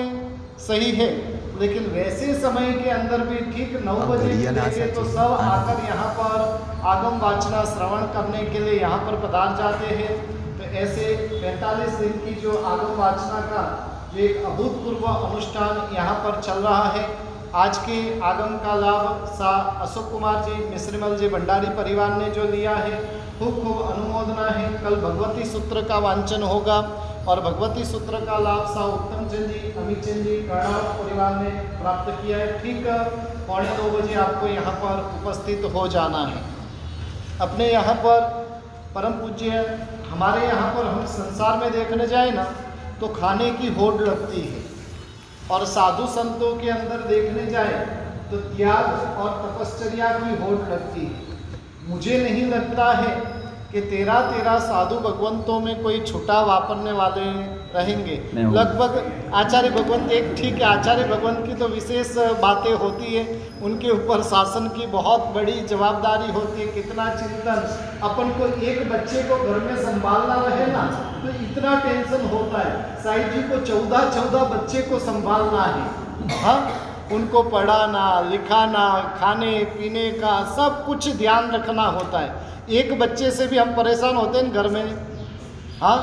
सही है, लेकिन वैसे समय के अंदर भी ठीक 9 बजे के तो सब आकर यहाँ पर आगम वाचना श्रवण करने के लिए यहाँ पर पधार जाते हैं। तो ऐसे 45 दिन की जो आगम वाचना का जो एक अभूतपूर्व अनुष्ठान यहाँ पर चल रहा है। आज के आगम का लाभ सा अशोक कुमार जी मिश्रीमल जी भंडारी परिवार ने जो लिया है, खूब अनुमोदना है। कल भगवती सूत्र का वांचन होगा और भगवती सूत्र का लाभ सा उत्तम चंद जी अमित चंद जी कर्णावत परिवार ने प्राप्त किया है। ठीक 9:15 बजे आपको यहाँ पर उपस्थित हो जाना है। अपने यहाँ पर परम पूज्य हमारे यहाँ पर हम संसार में देखने जाए ना तो खाने की होड़ लगती है और साधु संतों के अंदर देखने जाए तो त्याग और तपश्चर्या की होड़ लगती है। मुझे नहीं लगता है कि 13 साधु भगवंतों में कोई छुटा वापरने वाले रहेंगे। लगभग आचार्य भगवंत एक ठीक है, आचार्य भगवंत की तो विशेष बातें होती है, उनके ऊपर शासन की बहुत बड़ी जवाबदारी होती है। कितना चिंतन, अपन को एक बच्चे को घर में संभालना रहे ना तो इतना टेंशन होता है। साईं जी को 14 बच्चे को संभालना है। हाँ, उनको पढ़ाना लिखाना खाने पीने का सब कुछ ध्यान रखना होता है। एक बच्चे से भी हम परेशान होते हैं घर में। हाँ,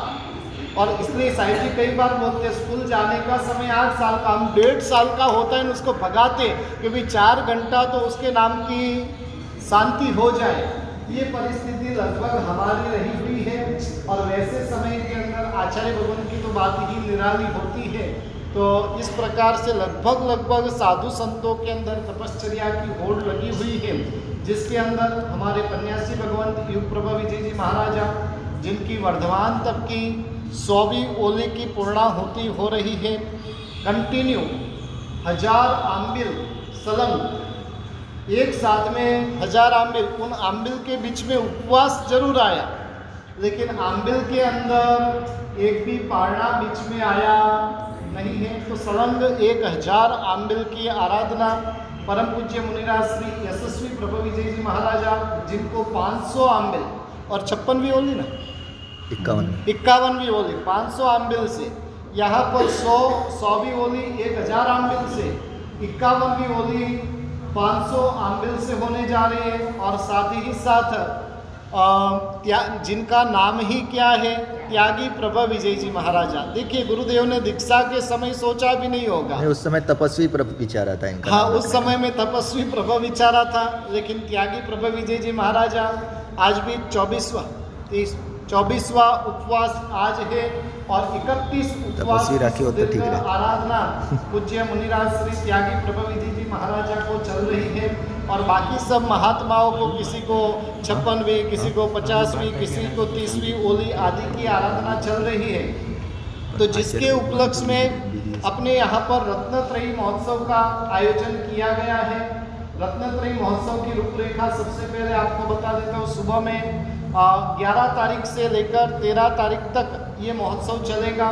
और इसलिए साईं जी कई बार बोलते हैं स्कूल जाने का समय 8 साल का, हम 1.5 साल का होता है उसको भगाते कि भाई 4 घंटा तो उसके नाम की शांति हो जाए। ये परिस्थिति लगभग हमारी रही हुई है। और वैसे समय के अंदर आचार्य भगवान की तो बात ही निराली होती है। तो इस प्रकार से लगभग साधु संतों के अंदर तपश्चर्या की होड़ लगी हुई है, जिसके अंदर हमारे पन्यासी भगवंत युग प्रभा विजय जी महाराजा, जिनकी वर्धमान तक की 100वीं ओली की पूर्णाहुति हो रही है। कंटिन्यू 1000 आंबिल सलंग एक साथ में 1000 आंबिल, उन आंबिल के बीच में उपवास जरूर आया, लेकिन आंबिल के अंदर एक भी पारना बीच में आया नहीं है। तो सलंग 1000 आंबिल की आराधना परम पूज्य मुनिराज श्री यशस्वी प्रभु विजय जी महाराजा, जिनको 500 आंबिल और 56वीं ओली ना 51वीं ओली 500 आंबिल से, यहाँ पर 100वीं ओली 1000 आंबिल से, 51वीं ओली 500 आंबिल से होने जा रही है। और साथ ही साथ जिनका नाम ही क्या है, त्यागी प्रभा विजय जी महाराजा। देखिए गुरुदेव ने दीक्षा के समय सोचा भी नहीं होगा। नहीं, उस समय तपस्वी प्रभु विचारा था इनका हाँ, नाम उस रखने समय में तपस्वी प्रभा विचारा था, लेकिन त्यागी प्रभा विजय जी महाराजा आज भी 24वां उपवास आज है और 31 उपवास तपस्वी राखी हो तो ठीक है। आराधना पूज्य मुनिराज श्री त्यागी प्रभा विजय जी महाराजा को चल रही है और बाकी सब महात्माओं को, किसी को 56वीं, किसी को 50वीं, किसी को 30वीं ओली आदि की आराधना चल रही है। तो जिसके उपलक्ष्य में अपने यहाँ पर रत्नत्रयी महोत्सव का आयोजन किया गया है। रत्नत्रयी महोत्सव की रूपरेखा सबसे पहले आपको बता देता हूँ। सुबह में 11 तारीख से लेकर 13 तारीख तक ये महोत्सव चलेगा।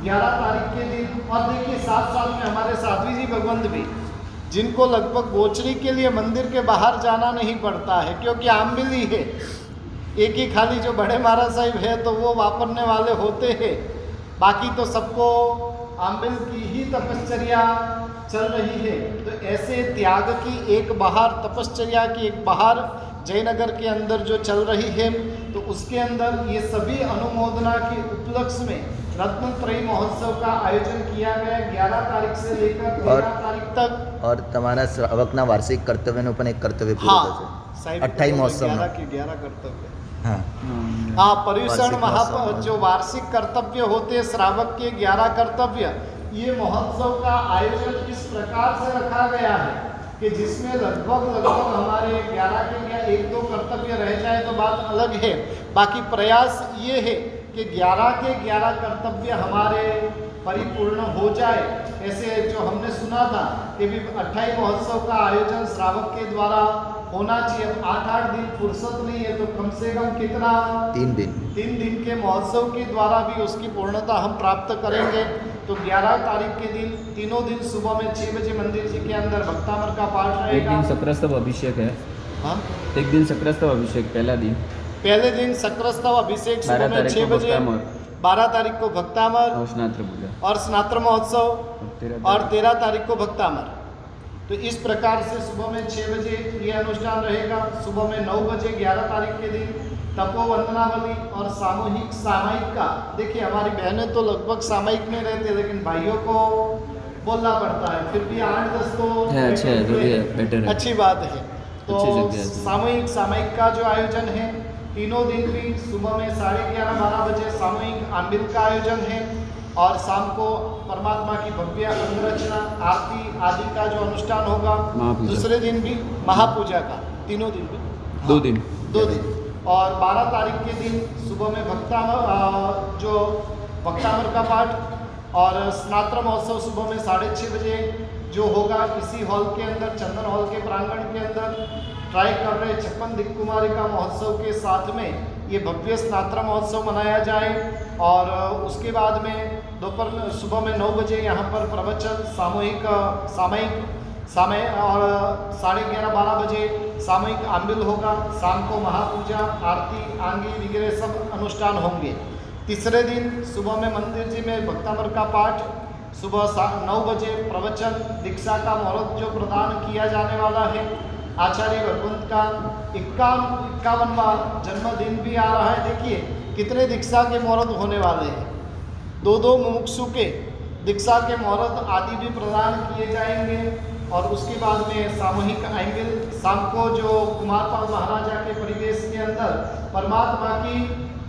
11 तारीख के दिन, और देखिए साथ साथ में हमारे साध्वी जी भगवंत भी, जिनको लगभग गोचरी के लिए मंदिर के बाहर जाना नहीं पड़ता है, क्योंकि आमबिल ही है। एक ही खाली जो बड़े महाराज साहिब है तो वो वापरने वाले होते हैं, बाकी तो सबको आमबिल की ही तपश्चर्या चल रही है। तो ऐसे त्याग की एक बहार, तपश्चर्या की एक बहार जयनगर के अंदर जो चल रही है, तो उसके अंदर ये सभी अनुमोदना के उपलक्ष्य में रत्नत्रयी महोत्सव का आयोजन किया गया 11 तारीख से लेकर 13 तारीख तक। और તમારા શ્રાવકના વાર્ષિક કર્તવ્યનું પણ એક કર્તવ્ય પૂરું થશે। साहिब 28 महोत्सव 11 के 11 कर्तव्य। हाँ, हाँ, पर्यूषण वार्षिक महोत्सव। जो वार्षिक कर्तव्य होते हैं श्रावक के 11 कर्तव्य, ये महोत्सव का आयोजन इस प्रकार से रखा गया है कि जिसमें लगभग हमारे 11 के 1-2 कर्तव्य रह जाए तो बात अलग है, बाकी प्रयास ये है कि 11 के 11 कर्तव्य हमारे परिपूर्ण हो जाए। ऐसे जो हमने सुना था कि भी 28 महोत्सव का आयोजन श्रावक के द्वारा होना चाहिए। 8-8 दिन फुर्सत नहीं है तो कम से कम कितना, 3 दिन 3 दिन के महोत्सव के द्वारा भी उसकी पूर्णता हम प्राप्त करेंगे। तो 11 तारीख के दिन तीनों दिन सुबह में 6 बजे मंदिर जी के अंदर भक्तामर का पाठ एक रहेगा। दिन सक्रास्तव अभिषेक है। हाँ, एक दिन सक्रास्तव अभिषेक पहला दिन। पहले दिन सक्रास्तव अभिषेक सुबह 12 में तारीख 6 को बजे, भक्तामर। 12 तारीख को भक्तामर और स्नात्र पूजा और स्नात्र महोत्सव, और 13 13 तारीख को भक्तामर। तो इस प्रकार से सुबह में 6 बजे ये अनुष्ठान रहेगा। सुबह में 9 बजे 11 तारीख के दिन तपोवंदनावली और सामूहिक सामायिक का। देखिए हमारी बहनें तो लगभग सामायिक में रहते, लेकिन भाइयों को बोलना पड़ता है, फिर भी 8-10 तो है, अच्छा है, जो भी है, बेटर है। अच्छी बात है। तो अच्छी जगह है। सामूहिक सामायिक का जो आयोजन है, तीनों दिन भी सुबह में 11:30-12 बजे सामूहिक आंबिल का आयोजन है और शाम को परमात्मा की भव्य अंगरचना, आरती आदि का जो अनुष्ठान होगा। महापूजा। दूसरे दिन भी महापूजा का, तीनों दिन भी 2 दिन। 2 दिन। और 12 तारीख के दिन सुबह में भक्तामर का पाठ और स्नात्र महोत्सव सुबह में 6:30 बजे जो होगा इसी हॉल के अंदर, चंदन हॉल के प्रांगण के अंदर। ट्राई कर रहे 56 दिक्कुमारी का महोत्सव के साथ में ये भव्य स्नात्र महोत्सव मनाया जाए। और उसके बाद में दोपहर में, सुबह में 9 बजे यहाँ पर प्रवचन सामयिक और 11:30-12 बजे सामूहिक आंबिल होगा। शाम को महापूजा, आरती, आंगी वगैरह सब अनुष्ठान होंगे। तीसरे दिन सुबह में मंदिर जी में भक्तामर का पाठ, सुबह 9 बजे प्रवचन, दीक्षा का मुहूर्त जो प्रदान किया जाने वाला है। आचार्य भगवंत का 51वां जन्मदिन भी आ रहा है। देखिए कितने दीक्षा के मुहूर्त होने वाले हैं। 2 मुमुक्षु के दीक्षा के मुहूर्त आदि भी प्रदान किए जाएंगे। और उसके बाद में सामूहिक आंबिल, शाम को जो कुमारपाल महाराजा के परिवेश के अंदर परमात्मा की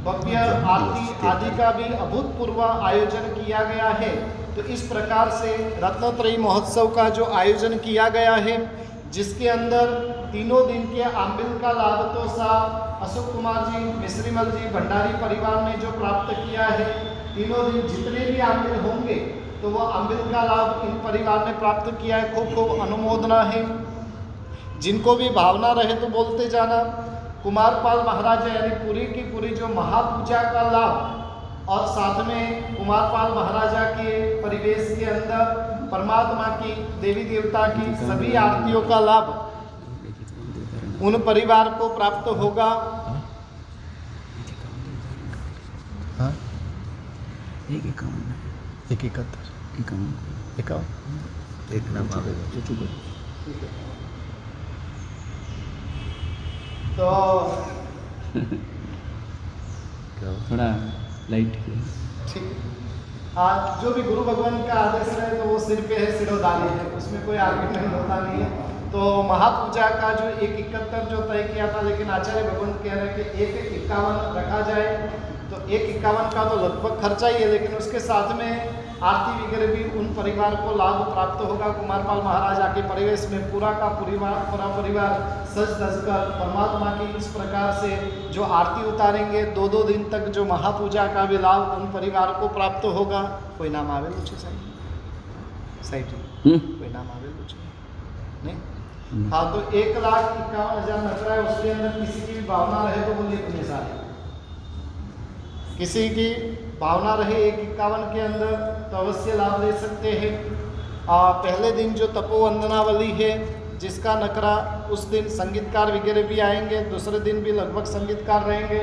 भव्य आरती आदि का भी अभूतपूर्व आयोजन किया गया है। तो इस प्रकार से रत्नत्रयी महोत्सव का जो आयोजन किया गया है, जिसके अंदर तीनों दिन के आंबिल का लाभ तो अशोक कुमार जी, मिश्रीमल जी, भंडारी परिवार ने जो प्राप्त किया है, तीनों दिन जितने भी आंबिल होंगे तो वो आंबिल का लाभ इन परिवार ने प्राप्त किया है। खूब खूब अनुमोदना है। जिनको भी भावना रहे तो बोलते जाना। कुमारपाल महाराजा यानी पूरी की पूरी जो महापूजा का लाभ और साथ में कुमारपाल महाराजा के परिवेश के अंदर परमात्मा की, देवी देवता की सभी आरतियों का लाभ उन परिवार को प्राप्त होगा। हाँ, 151 51 एक नाम आवेगा। तो थोड़ा लाइट ठीक है। हाँ, जो भी गुरु भगवान का आदेश रहे तो वो सिर पे है, सिरोधारी है, उसमें कोई आर्ग्यूमेंट होता नहीं है। तो महापूजा का जो 1:71 जो तय किया था, लेकिन आचार्य भगवान कह रहे हैं कि 1:51 रखा जाए। तो 1:51 का तो लगभग खर्चा ही है, लेकिन उसके साथ में आरती वगैरह भी उन परिवार को लाभ प्राप्त होगा। कुमारपाल महाराज आके परिवेश में पूरा परिवार सज धज कर परमात्मा की इस प्रकार से जो आरती उतारेंगे, 2-2 दिन तक जो महापूजा का भी लाभ उन परिवार को प्राप्त होगा। कोई नाम आवे मुझे सही कोई नाम आवे मुझे नहीं। हाँ, तो 1,51,000 नकरा है, उसके अंदर किसी की भी भावना रहे तो बोलिए पुण्य सारे, किसी की भावना रहे 1:51 के अंदर तो अवश्य लाभ ले सकते हैं। पहले दिन जो तपोवंदनावली है जिसका नकरा, उस दिन संगीतकार वगैरह भी आएंगे, दूसरे दिन भी लगभग संगीतकार रहेंगे,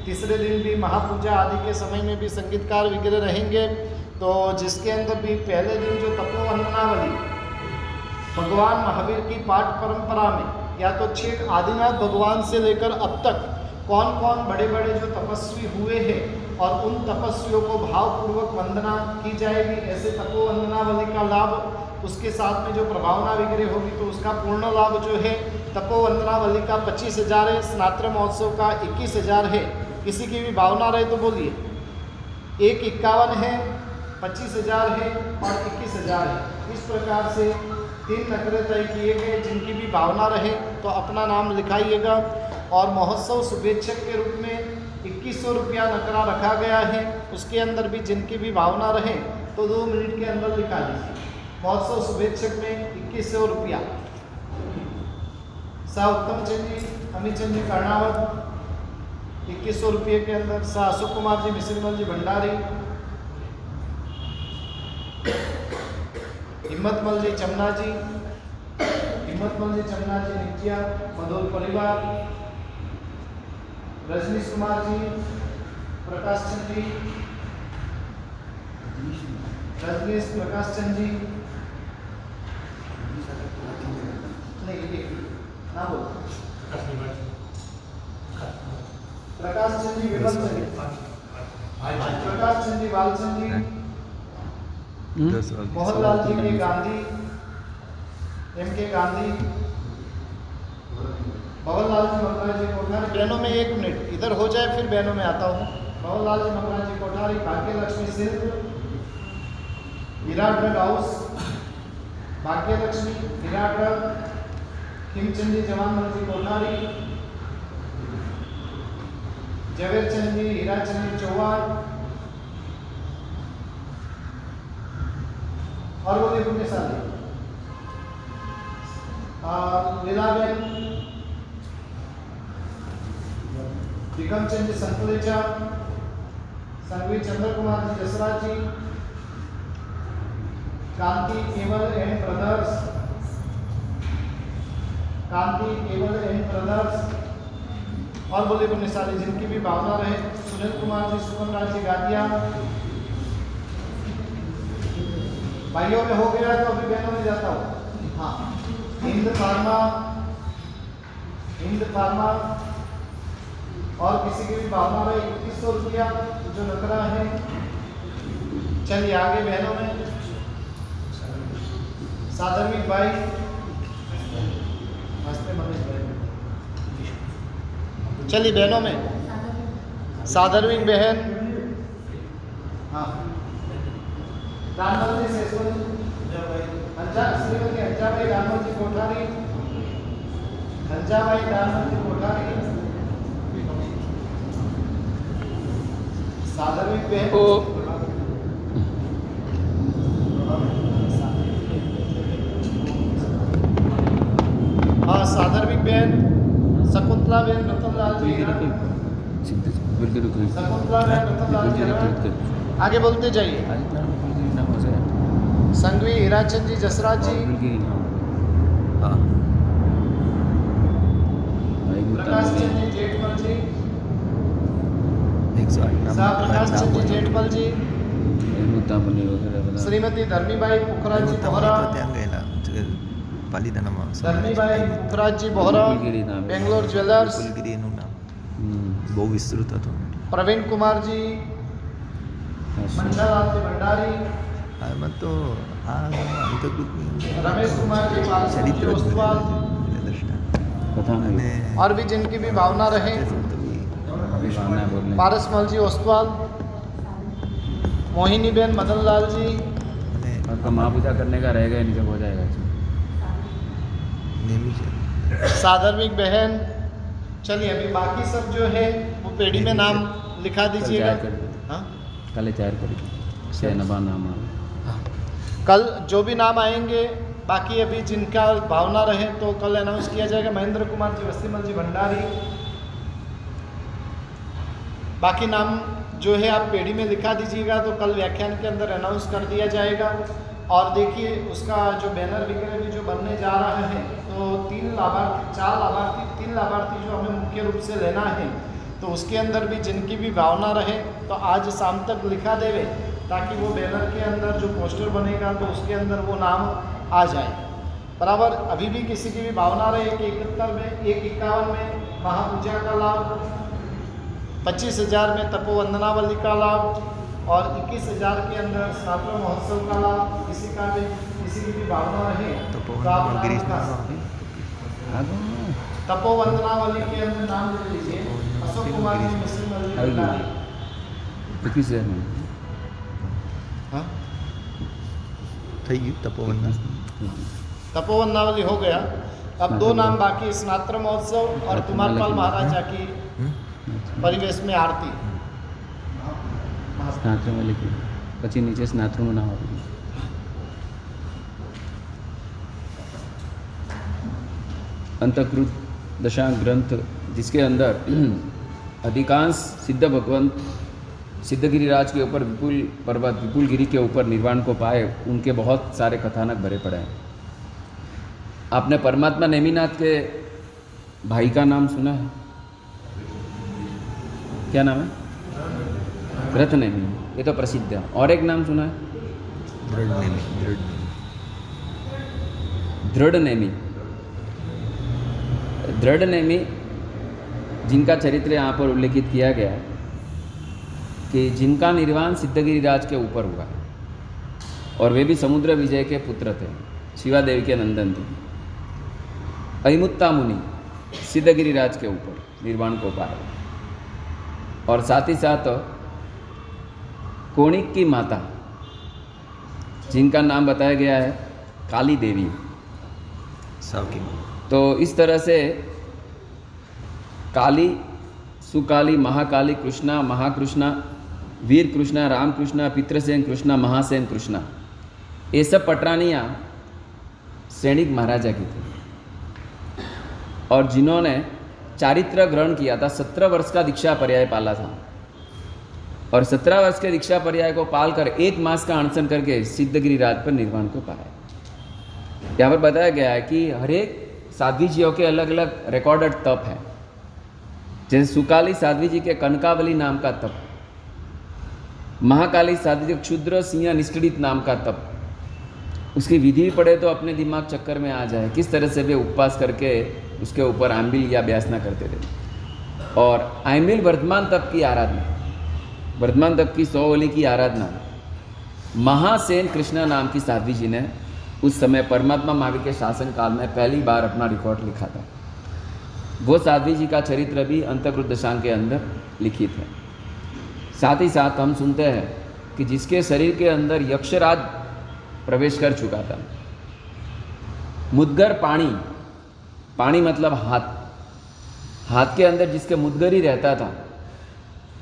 तीसरे दिन भी महापूजा आदि के समय में भी संगीतकार वगैरह रहेंगे। तो जिसके अंदर भी पहले दिन जो तपोवंदनावली भगवान महावीर की पाठ परंपरा में, या तो छेक आदिनाथ भगवान से लेकर अब तक कौन कौन बड़े बड़े जो तपस्वी हुए हैं और उन तपस्वियों को भावपूर्वक वंदना की जाएगी। ऐसे तपोवंदनावली का लाभ, उसके साथ में जो प्रभावना वगैरह होगी तो उसका पूर्ण लाभ जो है तपोवंदनावली का 25,000 है, स्नात्र महोत्सव का 21,000 है। किसी की भी भावना रहे तो बोलिए। 1:51 है, 25,000 है और 21,000 है। इस प्रकार से 3 नकरे तय किए गए। जिनकी भी भावना रहे तो अपना नाम लिखाइएगा। और महोत्सव शुभेच्छक के रूप में 2100 रुपया नकरा रखा गया है। उसके अंदर भी जिनकी भी भावना रहे तो 2 मिनट के अंदर लिखा दीजिए। महोत्सव शुभेच्छक में 2100 रुपया। सा उत्तम चंद जी, अमित चंद जी कर्णावत 2100 रुपये के अंदर। सा अशोक कुमार जी, मिश्रीमल जी भंडारी, हिम्मतमल जी चमना जी, नित्या मधुर परिवार, रजनीश कुमार जी, प्रकाश चंद जी, प्रकाश चंद जी, नहीं ना बोल, प्रकाश चंद जी, विमल चंद जी, प्रकाश चंद जी, बाल चंद जी, मोहनलाल जी के गांधी, M.K. गांधी, भवनलाल जी मकरा जी कोठारी। बहनों में 1 मिनट इधर हो जाए फिर बहनों में आता हूँ। Bhawanlal ji Makra ji Kothari, Bhagyalakshmi silk, Virat drug house, Bhagyalakshmi Virat drug, Khimchand ji Jawanmal ji Kothari, Javerchand ji, Hirachand ji Chauhan और बोलिए पुण्यशाली लीलाबेन, विक्रमचंद जी संतलेचा, संघवी चंद्र कुमार जी जसराज जी, कांति केवल एंड ब्रदर्स, और बोले पुण्यशाली जिनकी भी भावना रहे। सुनील कुमार जी, सुमन राज जी गादिया। भाइयों में हो गया तो अभी बहनों में जाता हूँ। हाँ, हिंद फार्मा और किसी की भी भावना रहे 2100 रुपया जो नकरा है। चलिए आगे बहनों में। साधर्मिक भाई, चलिए बहनों में साधर्मिक बहन, हाँ, रामलाल जी सेसोनी, श्रीमती हंजाबाई रामलाल जी कोठारी, साधर्मिक बहन हाँ, साधर्मिक बहन शकुंतला बहन रतनलाल जी, शकुंतला बहन रतनलाल जी, आगे बोलते जाइए। संघवी हीराचंद जी जसराज जी, प्रकाश चंद जी जेठमल जी, प्रकाश चंद जी जेठमल जी, श्रीमती धर्मीबाई पुखराज जी बोहरा, धर्मीबाई पुखराज जी बोहरा, बेंगलोर ज्वेलर्स, બહુ વિસ્તૃત હતો प्रवीण कुमार जी, मंडलाल भंडारी, આમાં તો આ અંતકૃતની અંદર रमेश कुमार जी, पारस ચરિત્ર જ ओसवाल બનેલું છે, દ્રષ્ટા कथा में અને और भी जिनकी भी भावना रहे, अभी भावना बोलने पारसमल जी ओसवाल, मोहिनी बेन मदनलाल जी, અને आपका महापूजा करने का रहेगा नहीं, जब हो जाएगा નેમી છે साधर्मिक बहन। चलिए अभी बाकी सब जो है वो पेड़ी में नाम लिखा कल दीजिएगा। जाहिर कर दो, हाँ? कल जाहिर करेंगे से नबा नाम आ कल जो भी नाम आएंगे, बाकी अभी जिनका भावना रहे तो कल अनाउंस किया जाएगा। महेंद्र कुमार जी, वसीमल जी भंडारी, बाकी नाम जो है आप पेड़ी में लिखा दीजिएगा तो कल व्याख्यान के अंदर अनाउंस कर दिया जाएगा। और देखिए उसका जो बैनर वगैरह भी जो बनने जा रहा है, तो 3 लाभार्थी जो हमें मुख्य रूप से लेना है, तो उसके अंदर भी जिनकी भी भावना रहे तो आज शाम तक लिखा देवे, ताकि वो बैनर के अंदर जो पोस्टर बनेगा तो उसके अंदर वो नाम आ जाए। बराबर। अभी भी किसी की भी भावना रहे कि 71 में 151 में महापूजा का लाभ, 25,000 में तपोवंदनावली का लाभ और 21,000 के अंदर स्नातक महोत्सव का लाभ, किसी की भी भावना रहे तो आप नाम लिखा सकते हैं। तपोवंदनावली के अंदर नाम लिख लीजिए, अशोक कुमार जी, मिश्र आएगी। 21,000 में हाँ? થઈ ગયું તપોવનના तपोवंदनावली हो गया। अब 2 नाम बाकी, स्नातक महोत्सव और कुमारपाल महाराजा की परिवेश में आरती। स्नात्र में लिखी, પછી નીચે સ્નાત્રનું નામ આપ્યું। अंतकृत दशांक ग्रंथ, जिसके अंदर अधिकांश सिद्ध भगवंत सिद्धगिरिराज के ऊपर विपुल पर्वत विपुलगिरी के ऊपर निर्वाण को पाए, उनके बहुत सारे कथानक भरे पड़े हैं। आपने परमात्मा नेमिनाथ के भाई का नाम सुना है? क्या नाम है? रथ नेमी, ये तो प्रसिद्ध है। और एक नाम सुना है? દૃઢ નેમી दृढ़ नेमी। दृढ़ नेमी जिनका चरित्र यहाँ पर उल्लेखित किया गया है कि जिनका निर्वाण सिद्धगिरिराज के ऊपर हुआ और वे भी समुद्र विजय के पुत्र थे, शिवा देवी के नंदन थे। अहिमुत्ता मुनि सिद्धगिरिराज के ऊपर निर्वाण को पाए, और साथ ही साथ कोणिक की माता जिनका नाम बताया गया है काली देवी। સાવકી तो इस तरह से काली, सुकाली, महाकाली, कृष्णा, महाकृष्णा, वीर कृष्णा, राम कृष्णा, पितृसेन कृष्णा, महासेन कृष्णा, ये सब पटरानियाँ सैनिक महाराजा की थी, और जिन्होंने चारित्र ग्रहण किया था। 17 वर्ष का दीक्षा पर्याय पाला था, और 17 वर्ष के दीक्षा पर्याय को पालकर 1 मास का अनशन करके सिद्धगिरिराज पर निर्वाण को पाया। यहाँ पर बताया गया है कि हर एक साध्वी जियों के अलग अलग रिकॉर्डेड तप है। जैसे सुकाली साध्वी जी के कनकावली नाम का तप, महाकाली साध्वी जी क्षुद्र सिंह निष्ठित नाम का तप, उसकी विधि पढ़े तो अपने दिमाग चक्कर में आ जाए किस तरह से वे उपवास करके उसके ऊपर आंबिल या ब्यासना करते थे। और आंबिल वर्धमान तप की आराधना, वर्धमान तप की 100 ओली की आराधना महासेन कृष्णा नाम की साध्वी जी ने उस समय परमात्मा महावीर के शासन काल में पहली बार अपना रिकॉर्ड लिखा था। वो साध्वी जी का चरित्र भी अंतकृत दशांक के अंदर लिखित है। साथ ही साथ हम सुनते हैं कि जिसके शरीर के अंदर यक्षराज प्रवेश कर चुका था, मुद्गर पानी, पानी मतलब हाथ, हाथ के अंदर जिसके मुद्गर ही रहता था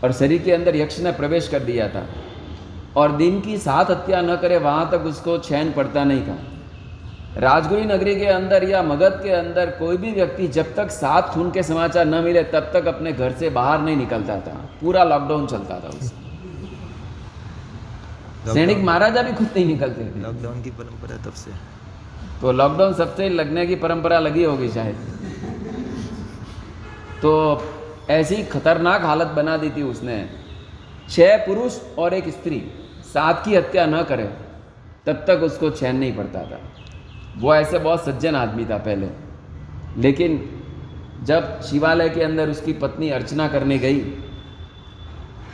और शरीर के अंदर यक्ष ने प्रवेश कर दिया था, और दिन की 7 हत्या न करे वहाँ तक उसको चैन पड़ता नहीं था। राजगुरी नगरी के अंदर या मगध के अंदर कोई भी व्यक्ति जब तक 7 खून के समाचार न मिले तब तक अपने घर से बाहर नहीं निकलता था। पूरा लॉकडाउन चलता था उस सैनिक महाराजा भी खुद नहीं निकलते थे। लॉकडाउन की परंपरा तब से, तो लॉकडाउन सबसे लगने की परंपरा लगी होगी शायद। तो ऐसी खतरनाक हालत बना दी थी उसने। 6 पुरुष और 1 स्त्री 7 की हत्या न करे तब तक उसको चैन नहीं पड़ता था। वो ऐसे बहुत सज्जन आदमी था पहले, लेकिन जब शिवालय के अंदर उसकी पत्नी अर्चना करने गई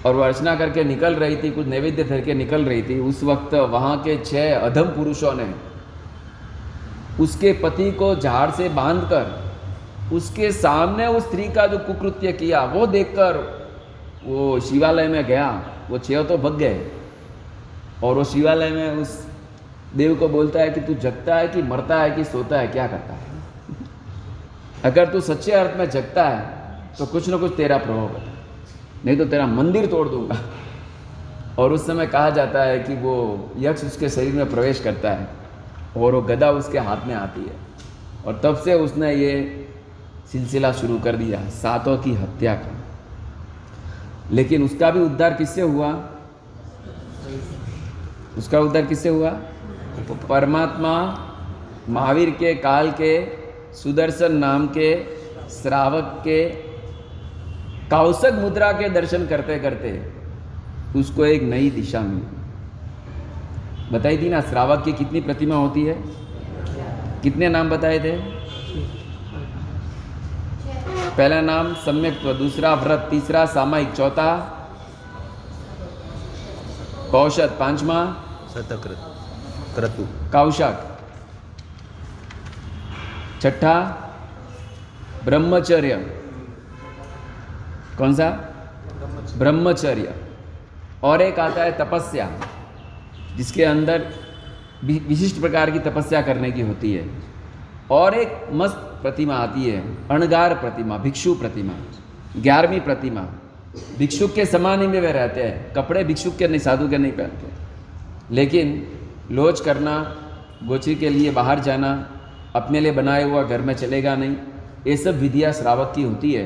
और वो अर्चना करके निकल रही थी, कुछ नैवेद्य धर के निकल रही थी, उस वक्त वहाँ के 6 अधम पुरुषों ने उसके पति को झाड़ से बांधकर उसके सामने उस स्त्री का जो कुकृत्य किया वो देखकर वो शिवालय में गया। वो 6 तो भग गए और वो शिवालय में उस देव को बोलता है कि तू जगता है कि मरता है कि सोता है, क्या करता है? अगर तू सच्चे अर्थ में जगता है तो कुछ ना कुछ तेरा प्रभाव होता है, नहीं तो तेरा मंदिर तोड़ दूंगा। और उस समय कहा जाता है कि वो यक्ष उसके शरीर में प्रवेश करता है और वो गदा उसके हाथ में आती है और तब से उसने ये सिलसिला शुरू कर दिया 7 की हत्या का। लेकिन उसका भी उद्धार किससे हुआ? उसका उद्धार किससे हुआ? परमात्मा महावीर के काल के सुदर्शन नाम के श्रावक के कौशक मुद्रा के दर्शन करते करते उसको एक नई दिशा मिली। बताई थी ना श्रावक की कितनी प्रतिमा होती है? कितने नाम बताए थे? पहला नाम सम्यक्त्व, दूसरा व्रत, तीसरा सामायिक, चौथा कौशत, 5वां शतकृत क्रतु कौशक, 6ठा ब्रह्मचर्य। कौन सा? ब्रह्मचर्य। और एक आता है तपस्या, जिसके अंदर विशिष्ट प्रकार की तपस्या करने की होती है। और एक मस्त प्रतिमा आती है, अणगार प्रतिमा, भिक्षु प्रतिमा, 11वीं प्रतिमा। भिक्षुक के समान ही में वे रहते हैं, कपड़े भिक्षुक के नहीं, साधु के नहीं पहनते, लेकिन लॉज करना, गोचरी के लिए बाहर जाना, अपने लिए बनाए हुआ घर में चलेगा नहीं, ये सब विधियाँ श्रावक की होती है।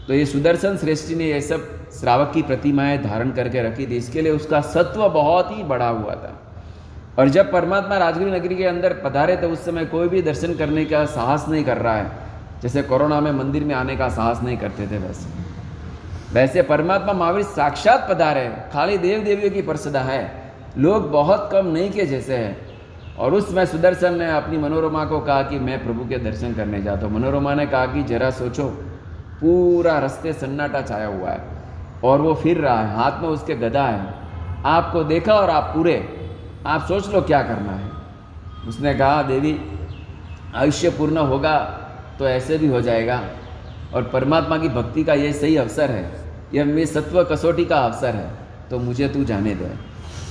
तो ये सुदर्शन श्रेष्ठी ने ये सब श्रावक की प्रतिमाएं धारण करके रखी थी, इसके लिए उसका सत्व बहुत ही बढ़ा हुआ था। और जब परमात्मा राजगिरी नगरी के अंदर पधारे तो उस समय कोई भी दर्शन करने का साहस नहीं कर रहा है, जैसे कोरोना में मंदिर में आने का साहस नहीं करते थे वैसे परमात्मा महावीर साक्षात पधारे। खाली देव देवियों की परिषदा है, लोग बहुत कम नहीं के जैसे हैं। और उस समय सुदर्शन ने अपनी मनोरमा को कहा कि मैं प्रभु के दर्शन करने जाता हूँ। मनोरमा ने कहा कि जरा सोचो, पूरा रास्ते सन्नाटा छाया हुआ है और वो फिर रहा है, हाथ में उसके गदा है, आपको देखा और आप पूरे, आप सोच लो क्या करना है। उसने कहा देवी आयुष्य पूर्ण होगा तो ऐसे भी हो जाएगा, और परमात्मा की भक्ति का ये सही अवसर है, यह मेरी सत्व कसौटी का अवसर है, तो मुझे तू जाने दे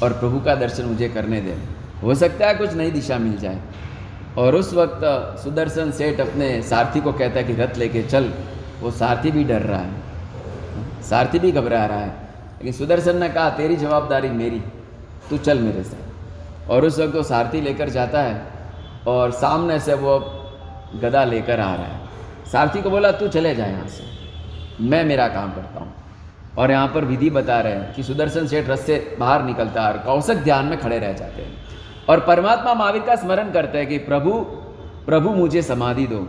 और प्रभु का दर्शन मुझे करने दे, हो सकता है कुछ नई दिशा मिल जाए। और उस वक्त सुदर्शन सेठ अपने सारथी को कहता है कि रथ लेके चल। वो सारथी भी डर रहा है, सारथी भी घबरा रहा है, लेकिन सुदर्शन ने कहा तेरी जवाबदारी मेरी, तू चल मेरे साथ। और उस वक्त वो सारथी लेकर जाता है और सामने से वो गदा लेकर आ रहा है। सारथी को बोला तू चले जा यहाँ से, मैं मेरा काम करता हूँ। और यहाँ पर विधि बता रहे हैं कि सुदर्शन सेठ रथ से बाहर निकलता है और कौशक ध्यान में खड़े रह जाते हैं और परमात्मा महावीर का स्मरण करते हैं कि प्रभु मुझे समाधि दो,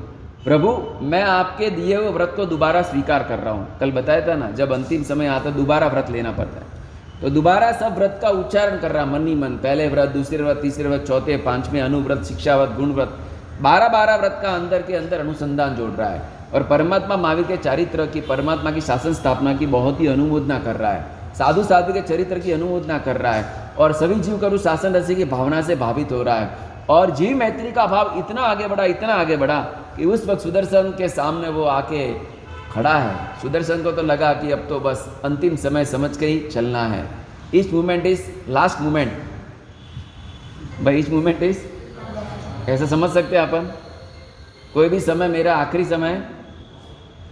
प्रभु मैं आपके दिए हुए व्रत को दोबारा स्वीकार कर रहा हूँ। कल बताया था ना, जब अंतिम समय आता दोबारा व्रत लेना पड़ता है, तो दोबारा सब व्रत का उच्चारण कर रहा मन ही मन, पहले व्रत, दूसरे व्रत, तीसरे व्रत, चौथे, 5वें अनुव्रत, शिक्षाव्रत, गुण व्रत, 12 व्रत का अंदर के अंदर अनुसंधान जोड़ रहा है और परमात्मा महावीर के चारित्र की, परमात्मा की शासन स्थापना की बहुत ही अनुमोदना कर रहा है, साधु साधु के चरित्र की अनुमोदना कर रहा है और सभी जीव का शासन रसी की भावना से भावित हो रहा है। और जीव मैत्री का भाव इतना आगे बढ़ा, इतना आगे बढ़ा कि उस वक्त सुदर्शन के सामने वो आके खड़ा है। सुदर्शन को तो लगा कि अब तो बस अंतिम समय समझ के ही चलना है। Each movement is last movement, भाई ईच मूवमेंट इज, ऐसा समझ सकते हैं अपन, कोई भी समय मेरा आखिरी समय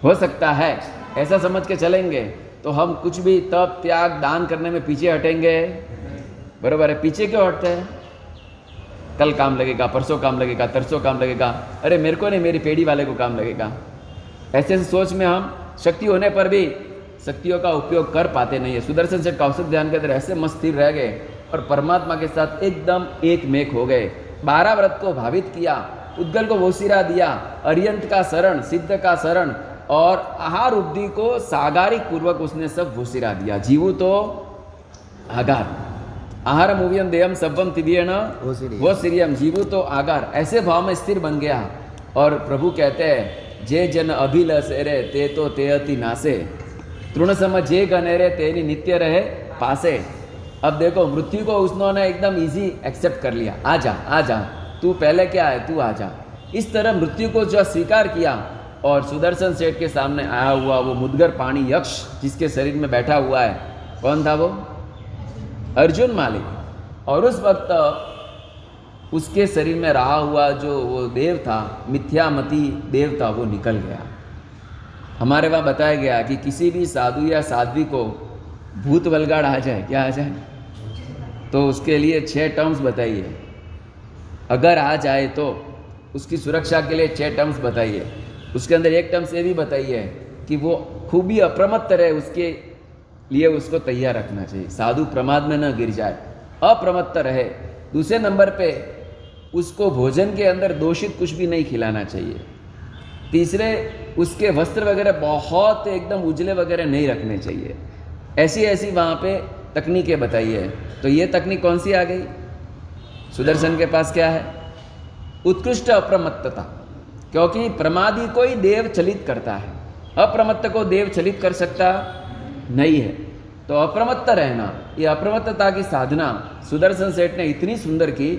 हो सकता है, ऐसा समझ के चलेंगे तो हम कुछ भी तप त्याग दान करने में पीछे हटेंगे। बराबर है, पीछे क्यों हटते हैं? कल काम लगेगा, परसों काम लगेगा, तरसों काम लगेगा, अरे मेरे को नहीं मेरी पेढ़ी वाले को काम लगेगा। ऐसे सोच में हम शक्ति होने पर भी शक्तियों का उपयोग कर पाते नहीं है। सुदर्शन सेठ कौशक ध्यान के अंदर ऐसे मस्त स्थिर रह गए और परमात्मा के साथ एकदम एक मेक हो गए। 12 व्रत को भावित किया, उद्गल को वोसिरा दिया, अर्यंत का शरण, सिद्ध का शरण और आहार उपधि को सागारिक पूर्वक उसने सब वोसिरा दिया। जीवो तो आगार, आहार मूवियम देयम सब्बम तिबियण वो सीरियम, जीवो तो आगार, ऐसे भाव में स्थिर बन गया। और प्रभु कहते हैं जे जन अभिलषे रे ते तो ते अति नासे, तृण सम जे गने रे तेनी नित्य रहे पासे। अब देखो मृत्यु को उन्होंने एकदम इजी एक्सेप्ट कर लिया, आ जा तू पहले क्या है, तू आ जा। इस तरह मृत्यु को जो स्वीकार किया और सुदर्शन सेठ के सामने आया हुआ वो मुदगर पाणी यक्ष जिसके शरीर में बैठा हुआ है, कौन था वो? अर्जुन मालिक। और उस वक्त उसके शरीर में रहा हुआ जो वो देव था, मिथ्यामती देव था, वो निकल गया। हमारे वहाँ बताया गया कि किसी भी साधु या साध्वी को भूत वलगाड़ आ जाए, क्या आ जाए, तो उसके लिए 6 टर्म्स बताइए। अगर आ जाए तो उसकी सुरक्षा के लिए 6 टर्म्स बताइए। उसके अंदर एक टर्म्स ये भी बताइए कि वो खूब ही अप्रमत्त रहे, उसके लिए उसको तैयार रखना चाहिए, साधु प्रमाद में न गिर जाए, अप्रमत्त रहे। दूसरे नंबर पे उसको भोजन के अंदर दोषित कुछ भी नहीं खिलाना चाहिए। तीसरे, उसके वस्त्र वगैरह बहुत एकदम उजले वगैरह नहीं रखने चाहिए। ऐसी वहाँ पे तकनीकें बताइए। तो ये तकनीक कौन सी आ गई? सुदर्शन के पास क्या है? उत्कृष्ट अप्रमत्तता, क्योंकि प्रमादी को ही देव चलित करता है, अप्रमत्त को देव चलित कर सकता नहीं है। तो अप्रमत्त रहना, ये अप्रमत्तता की साधना सुदर्शन सेठ ने इतनी सुंदर की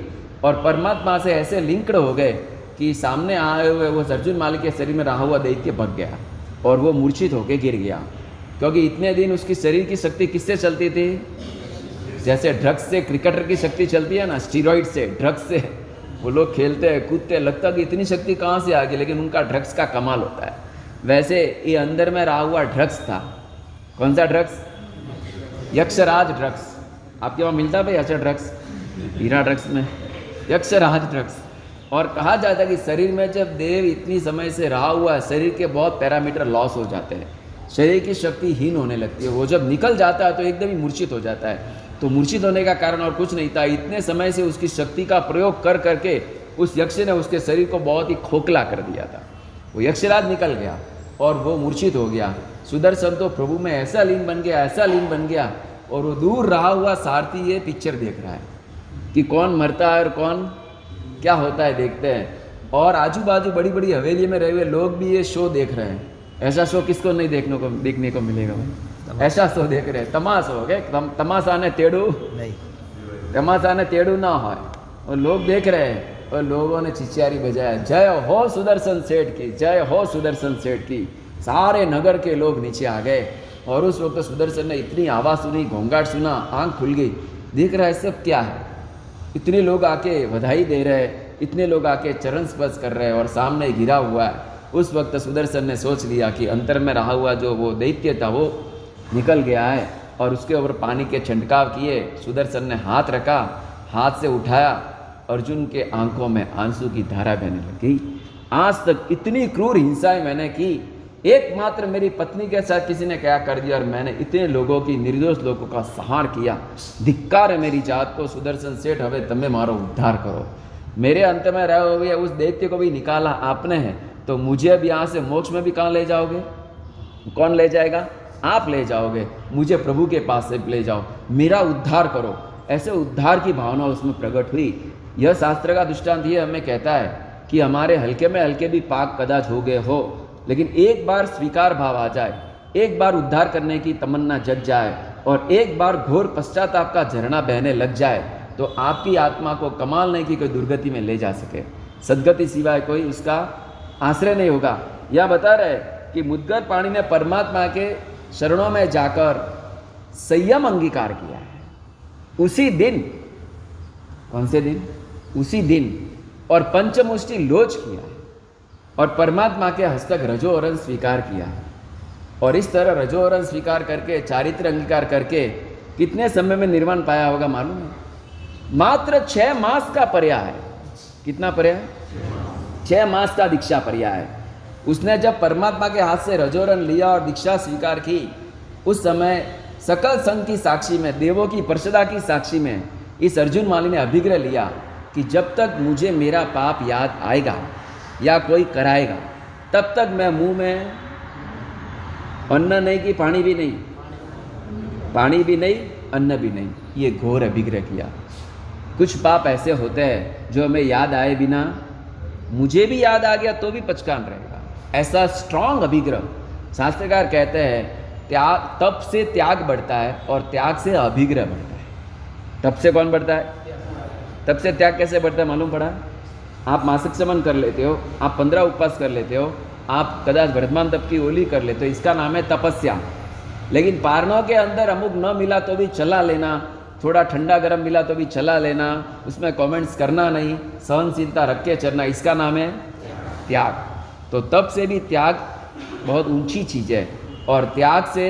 और परमात्मा से ऐसे लिंक्ड हो गए कि सामने आए हुए वो अर्जुन मालिक के शरीर में रहा हुआ दैत्य भग गया और वो मूर्छित होकर गिर गया। क्योंकि इतने दिन उसकी शरीर की शक्ति किससे चलती थी? जैसे ड्रग्स से क्रिकेटर की शक्ति चलती है ना, स्टीरॉइड से, ड्रग्स से वो लोग खेलते हैं कूदते, लगता कि इतनी शक्ति कहाँ से आ गई, लेकिन उनका ड्रग्स का कमाल होता है। वैसे ये अंदर में रहा हुआ ड्रग्स था। कौन सा ड्रग्स? यक्षराज ड्रग्स। आपके वहाँ मिलता है भाई अच्छा ड्रग्स? हीरा ड्रग्स में यक्षराज ड्रग्स। और कहा जाता है कि शरीर में जब देव इतनी समय से रहा हुआ है, शरीर के बहुत पैरामीटर लॉस हो जाते हैं, शरीर की शक्ति हीन होने लगती है। वो जब निकल जाता है तो एकदम ही मूर्छित हो जाता है। तो मूर्छित होने का कारण और कुछ नहीं था, इतने समय से उसकी शक्ति का प्रयोग कर करके उस यक्ष ने उसके शरीर को बहुत ही खोखला कर दिया था। वो यक्षराज निकल गया और वो मूर्छित हो गया। सुदर्शन तो प्रभु में ऐसा लीन बन गया, ऐसा लीन बन गया, और वो दूर रहा हुआ सारथी ये पिक्चर देख रहा है कि कौन मरता है और कौन क्या होता है, देखते हैं। और आजू बाजू बड़ी बड़ी हवेली में रहे हुए लोग भी ये शो देख रहे हैं। ऐसा शो किसको नहीं देखने को मिलेगा भाई? ऐसा शो देख रहे हैं, तमाशा हो गया, तमाशा ने तेड़ू नहीं, तमाशा ने तेड़ू ना हो, और लोग देख रहे हैं और लोगों ने चिचियारी बजाया, जय हो सुदर्शन सेठ की, जय हो सुदर्शन सेठ की। सारे नगर के लोग नीचे आ गए और उस वक्त सुदर्शन ने इतनी आवाज़ सुनी, घोंघाट सुना, आंख खुल गई, देख रहा है सब क्या है। इतने लोग आके बधाई दे रहे हैं, इतने लोग आके चरण स्पर्श कर रहे हैं और सामने गिरा हुआ है। उस वक्त सुदर्शन ने सोच लिया कि अंतर में रहा हुआ जो वो दैत्य था वो निकल गया है, और उसके ऊपर पानी के छिड़काव किए। सुदर्शन ने हाथ रखा, हाथ से उठाया, अर्जुन के आंखों में आंसू की धारा बहने लगी। आज तक इतनी क्रूर हिंसाएं मैंने की, एकमात्र मेरी पत्नी के साथ किसी ने क्या कर दिया और मैंने इतने लोगों की, निर्दोष लोगों का संहार किया। धिक्कार है मेरी जात को। सुदर्शन सेठ हवे तमे मारो उद्धार करो। मेरे अंत में रहे हुए उस दैत्य को भी निकाला आपने है, तो मुझे अब यहाँ से मोक्ष में भी कहाँ ले जाओगे? कौन ले जाएगा? आप ले जाओगे। मुझे प्रभु के पास से ले जाओ, मेरा उद्धार करो। ऐसे उद्धार की भावना उसमें प्रकट हुई। यह शास्त्र का दृष्टांत ये हमें कहता है कि हमारे हल्के में हल्के भी पाप कदाच हो गए हो, लेकिन एक बार स्वीकार भाव आ जाए, एक बार उद्धार करने की तमन्ना जग जाए और एक बार घोर पश्चाताप का झरना बहने लग जाए, तो आपकी आत्मा को कमाल नहीं कि कोई दुर्गति में ले जा सके, सदगति सिवाय कोई उसका आश्रय नहीं होगा। यह बता रहे कि मुद्गर पाणी ने परमात्मा के शरणों में जाकर संयम अंगीकार किया है। उसी दिन, कौन से दिन? उसी दिन, और पंचमुष्टि लोच किया है और परमात्मा के हस्तक रजोवरण स्वीकार किया है। और इस तरह रजोवरण स्वीकार करके, चारित्र अंगीकार करके कितने समय में निर्वाण पाया होगा मालूम है? मात्र 6 मास का पर्याय है। कितना पर्याय? 6 मास का दीक्षा पर्याय है। उसने जब परमात्मा के हाथ से रजोवरण लिया और दीक्षा स्वीकार की, उस समय सकल संघ की साक्षी में, देवों की परिषदा की साक्षी में इस अर्जुन माली ने अभिग्रह लिया कि जब तक मुझे मेरा पाप याद आएगा या कोई कराएगा, तब तक मैं मुंह में अन्न नहीं कि पानी भी नहीं, पानी भी नहीं, अन्न भी नहीं। ये घोर अभिग्रह किया। कुछ पाप ऐसे होते हैं जो हमें याद आए बिना, मुझे भी याद आ गया तो भी पचकान रहेगा, ऐसा स्ट्रांग अभिग्रह। शास्त्रकार कहते हैं त्याग, तप से त्याग बढ़ता है और त्याग से अभिग्रह बढ़ता है। तप से कौन बढ़ता है? तप से त्याग कैसे बढ़ता है मालूम पड़ा? आप मासिक समन कर लेते हो, आप 15 उपवास कर लेते हो, आप कदाच वर्तमान तप की ओली कर लेते हो, इसका नाम है तपस्या। लेकिन पारणों के अंदर अमुक न मिला तो भी चला लेना, थोड़ा ठंडा गर्म मिला तो भी चला लेना, उसमें कमेंट्स करना नहीं, सहनशीलता रख के चलना, इसका नाम है त्याग। तो तप से भी त्याग बहुत ऊंची चीज़ है और त्याग से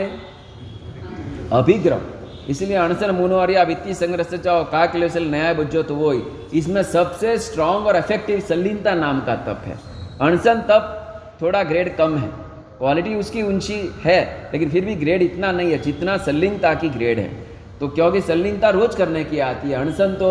अभिग्रह। इसलिए अणसन मुनोरिया वित्तीय संग्रह से चाहो का क्लेशल न्याय बुझो तो वही, इसमें सबसे स्ट्रांग और इफेक्टिव सलीनता नाम का तप है। अणसन तप थोड़ा ग्रेड कम है, क्वालिटी उसकी ऊंची है, लेकिन फिर भी ग्रेड इतना नहीं है जितना सलीनता की ग्रेड है। तो क्योंकि सलीनता रोज करने की आती है, अणसन तो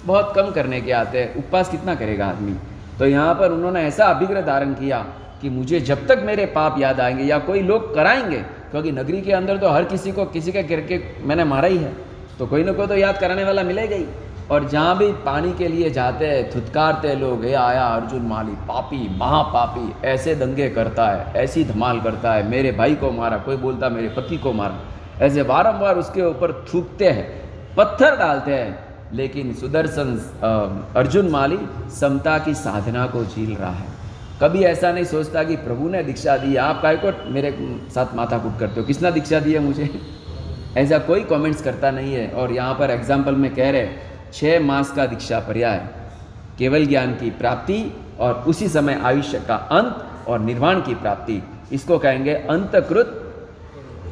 बहुत कम करने के आते हैं। उपवास कितना करेगा आदमी? तो यहाँ पर उन्होंने ऐसा अभिग्रह धारण किया कि मुझे जब तक मेरे पाप याद आएंगे, या कोई लोग कराएंगे, क्योंकि नगरी के अंदर तो हर किसी को किसी के करके मैंने मारा ही है, तो कोई ना कोई तो याद कराने वाला मिलेगा ही। और जहाँ भी पानी के लिए जाते हैं धुतकारते लोग, ये आया अर्जुन माली, पापी महापापी, ऐसे दंगे करता है, ऐसी धमाल करता है, मेरे भाई को मारा, कोई बोलता मेरे पति को मारा, ऐसे वारंवार उसके ऊपर थूकते हैं, पत्थर डालते हैं। लेकिन सुदर्शन अर्जुन माली समता की साधना को झील रहा है। कभी ऐसा नहीं सोचता कि प्रभु ने दीक्षा दी, आप काहे को मेरे साथ माथा कूट करते हो, किसने दीक्षा दी है मुझे? ऐसा कोई कमेंट्स करता नहीं है। और यहाँ पर एग्जाम्पल में कह रहे 6 मास का दीक्षा पर्याय, केवल ज्ञान की प्राप्ति और उसी समय आयुष्य का अंत और निर्वाण की प्राप्ति, इसको कहेंगे अंतकृत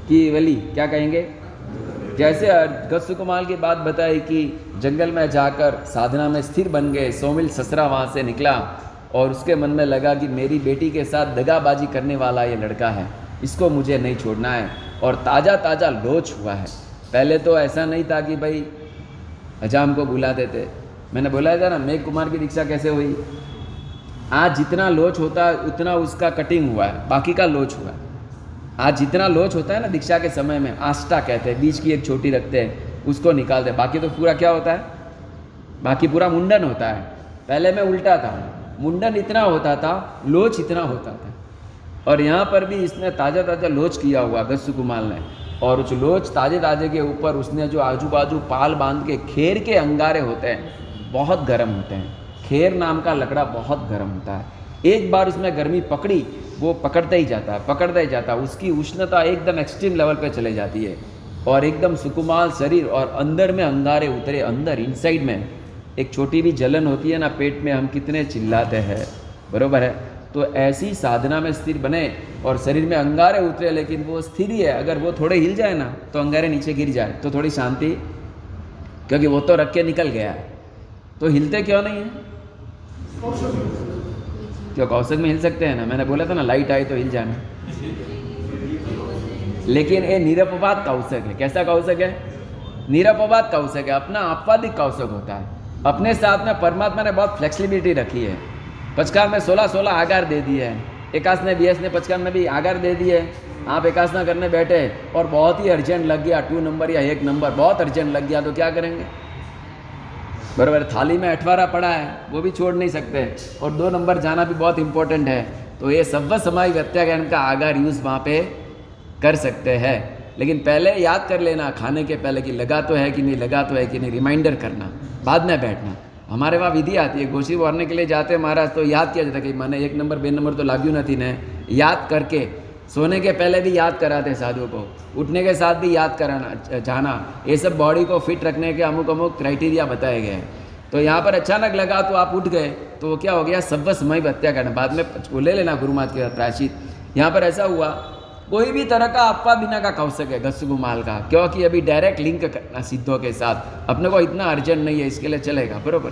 केवली। क्या कहेंगे? जैसे गस्सुकुमार की बात बताई कि जंगल में जाकर साधना में स्थिर बन गए, 100 मील ससरा वहाँ से निकला और उसके मन में लगा कि मेरी बेटी के साथ दगाबाजी करने वाला ये लड़का है, इसको मुझे नहीं छोड़ना है, और ताज़ा ताज़ा लोच हुआ है। पहले तो ऐसा नहीं था कि भाई हजाम को बुलाते थे, मैंने बोला था ना मेघ कुमार की दीक्षा कैसे हुई। आज जितना लोच होता है उतना उसका कटिंग हुआ है, बाकी का लोच हुआ है। आज जितना लोच होता है ना दीक्षा के समय में, आस्था कहते हैं, बीच की एक छोटी रखते हैं, उसको निकालते हैं, बाकी तो पूरा क्या होता है? बाकी पूरा मुंडन होता है। पहले में उल्टा था, मुंडन इतना होता था, लोच इतना होता था। और यहाँ पर भी इसने ताज़ा ताज़ा लोच किया हुआ गस्सुकुमार ने, और उस लोच ताजे ताजे के ऊपर उसने जो आजू बाजू पाल बांध के, खेर के अंगारे होते हैं बहुत गर्म होते हैं, खेर नाम का लकड़ा बहुत गर्म होता है। एक बार उसमें गर्मी पकड़ी, वो पकड़ता ही जाता है, पकड़ता ही जाता है, उसकी उष्णता एकदम एक्सट्रीम लेवल पे चले जाती है और एकदम सुकुमार शरीर, और अंदर में अंगारे उतरे, अंदर इनसाइड में एक छोटी भी जलन होती है ना पेट में, हम कितने चिल्लाते हैं, बरोबर है। तो ऐसी साधना में स्थिर बने और शरीर में अंगारे उतरे, लेकिन वो स्थिर ही है। अगर वो थोड़े हिल जाए ना तो अंगारे नीचे गिर जाए तो थोड़ी शांति, क्योंकि वो तो रख के निकल गया है। तो हिलते क्यों नहीं है? क्यों कौशक में हिल सकते हैं ना, मैंने बोला था ना लाइट आई तो हिल जाना। लेकिन ये निरपवाद कौशक है। कैसा कौशक है? निरपवाद कौशक है, अपना आपवादिक कौशक होता है। अपने साथ में परमात्मा ने बहुत फ्लेक्सिबिलिटी रखी है। पचकान में 16 आगार दे दिए हैं, एकास ने 20 ने 55 में भी आगार दे दिए। आप एकासना करने बैठे और बहुत ही अर्जेंट लग गया, 2 नंबर या 1 नंबर बहुत अर्जेंट लग गया, तो क्या करेंगे? बराबर, थाली में 18 पड़ा है वो भी छोड़ नहीं सकते, और 2 नंबर जाना भी बहुत इंपॉर्टेंट है। तो ये सव्य समाई प्रत्याज्ञान का आगार यूज़ वहाँ पे कर सकते हैं। लेकिन पहले याद कर लेना खाने के पहले कि लगा तो है कि नहीं, लगा तो है कि नहीं, रिमाइंडर करना, बाद में बैठना। हमारे वहाँ विधि आती है, गोशी भरने के लिए जाते हैं महाराज, तो याद किया जाता है कि मैंने 1 नंबर 2 नंबर तो लाग्यू नहीं ने, याद करके सोने के पहले भी याद कराते साधु को, उठने के साथ भी याद कराना जाना। ये सब बॉडी को फिट रखने के अमुक क्राइटेरिया बताए गए हैं। तो यहाँ पर अचानक लगा तो आप उठ गए, तो वो क्या हो गया? सव्य समय हत्या करना, बाद में ले लेना गुरुमात के प्रायश्चित। यहाँ पर ऐसा हुआ, कोई भी तरह का आपका बिना का कौशक है गस्सुकुमार का, क्योंकि अभी डायरेक्ट लिंक करना सिद्धों के साथ, अपने को इतना अर्जेंट नहीं है, इसके लिए चलेगा बरोबर।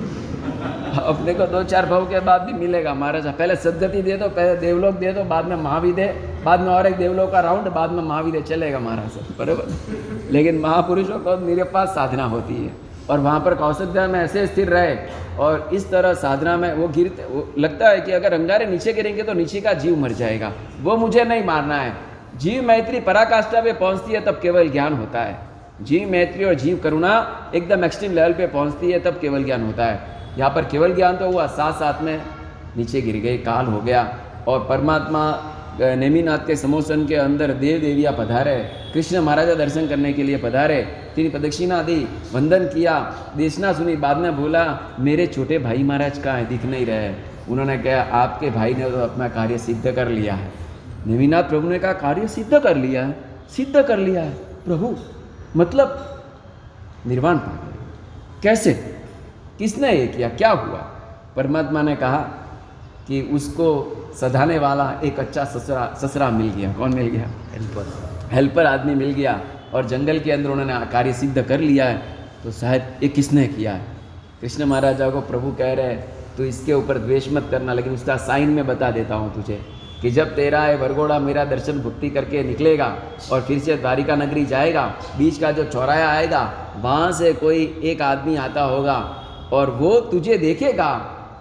अपने को 2-4 भाव के बाद भी मिलेगा महाराज। पहले सदगति दे दो, पहले देवलोक दे दो, बाद में महावी दे, बाद में और एक देवलोक का राउंड, बाद में महावी दे, चलेगा महाराज बरोबर। लेकिन महापुरुषों को मेरे पास साधना होती है और वहाँ पर कौशक ध्यान में ऐसे स्थिर रहे और इस तरह साधना में वो गिरते, वो लगता है कि अगर अंगारे नीचे गिरेंगे तो नीचे का जीव मर जाएगा, वो मुझे नहीं मारना है। जीव मैत्री पराकाष्ठा पे पहुँचती है तब केवल ज्ञान होता है। जीव मैत्री और जीव करुणा एकदम एक्सट्रीम लेवल पे पहुँचती है तब केवल ज्ञान होता है। यहाँ पर केवल ज्ञान तो हुआ, साथ साथ में नीचे गिर गए, काल हो गया। और परमात्मा नेमिनाथ के समोसन के अंदर देव देविया पधारे, कृष्ण महाराजा दर्शन करने के लिए पधारे, तीन प्रदक्षिणा दी, वंदन किया, देशना सुनी, बाद में बोला मेरे छोटे भाई महाराज कहाँ है, दिख नहीं रहे। उन्होंने कहा आपके भाई ने तो अपना कार्य सिद्ध कर लिया है। नेमिनाथ प्रभु ने कहा कार्य सिद्ध कर लिया है, सिद्ध कर लिया है प्रभु, मतलब निर्वाण पा गए। कैसे, किसने ये किया, क्या हुआ? परमात्मा ने कहा कि उसको सधाने वाला एक अच्छा ससुरा मिल गया। कौन मिल गया? हेल्पर आदमी मिल गया, और जंगल के अंदर उन्होंने कार्य सिद्ध कर लिया है। तो शायद ये किसने किया है? कृष्ण महाराजा को प्रभु कह रहे तो इसके ऊपर द्वेष मत करना, लेकिन उसका साइन में बता देता हूँ तुझे कि जब तेरा ये वरघोड़ा मेरा दर्शन भक्ति करके निकलेगा और फिर से द्वारिका नगरी जाएगा, बीच का जो चौराया आएगा वहाँ से कोई एक आदमी आता होगा और वो तुझे देखेगा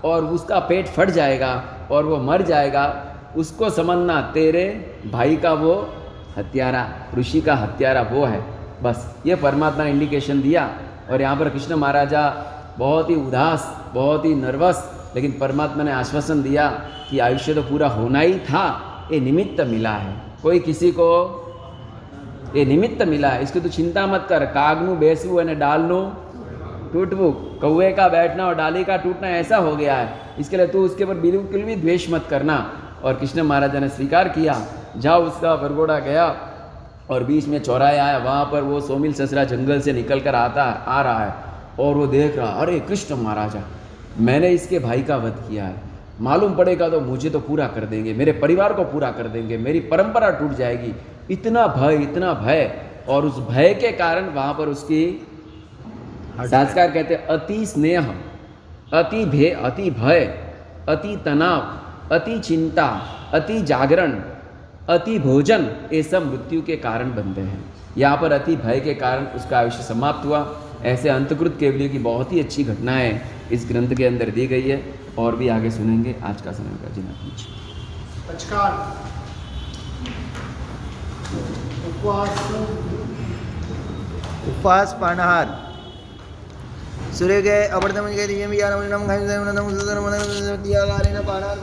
और उसका पेट फट जाएगा और वो मर जाएगा, उसको समझना तेरे भाई का वो हत्यारा, ऋषि का हत्यारा वो है। बस ये परमात्मा ने इंडिकेशन दिया। और यहाँ पर कृष्ण महाराजा बहुत ही उदास, बहुत ही नर्वस, लेकिन परमात्मा ने आश्वासन दिया कि आयुष्य तो पूरा होना ही था, ये निमित्त मिला है। कोई किसी को ये निमित्त मिला है, इसकी तो चिंता मत कर। कागनु बेसू और डालनु टूटवू, कौवे का बैठना और डाली का टूटना ऐसा हो गया है, इसके लिए तू उसके ऊपर बिल्कुल भी द्वेष मत करना। और कृष्ण महाराजा ने स्वीकार किया। जाओ, उसका वरघोड़ा गया और बीच में चौराया आया, वहाँ पर वो सोमिल ससरा जंगल से निकल कर आ रहा है और वो देख रहा, अरे कृष्ण महाराजा मैंने इसके भाई का वध किया है, मालूम पड़ेगा तो मुझे तो पूरा कर देंगे, मेरे परिवार को पूरा कर देंगे, मेरी परंपरा टूट जाएगी। इतना भय, इतना भय। और उस भय के कारण वहाँ पर उसकी संस्कार कहते अति स्नेह, अति भय, अति भय, अति तनाव, अति चिंता, अति जागरण, अति भोजन, ये सब मृत्यु के कारण बनते हैं। यहाँ पर अति भय के कारण उसका आयुष्य समाप्त हुआ। ऐसे अंतकृत केवलियों की बहुत ही अच्छी घटनाएं इस ग्रंथ के अंदर दी गई है, और भी आगे सुनेंगे। आज का समय का जिना उपवास पानाहार सूर्य के अवर्तम के दिव्यम यानम नम खाइम नम सुदर मन दिया गालिना पानाहार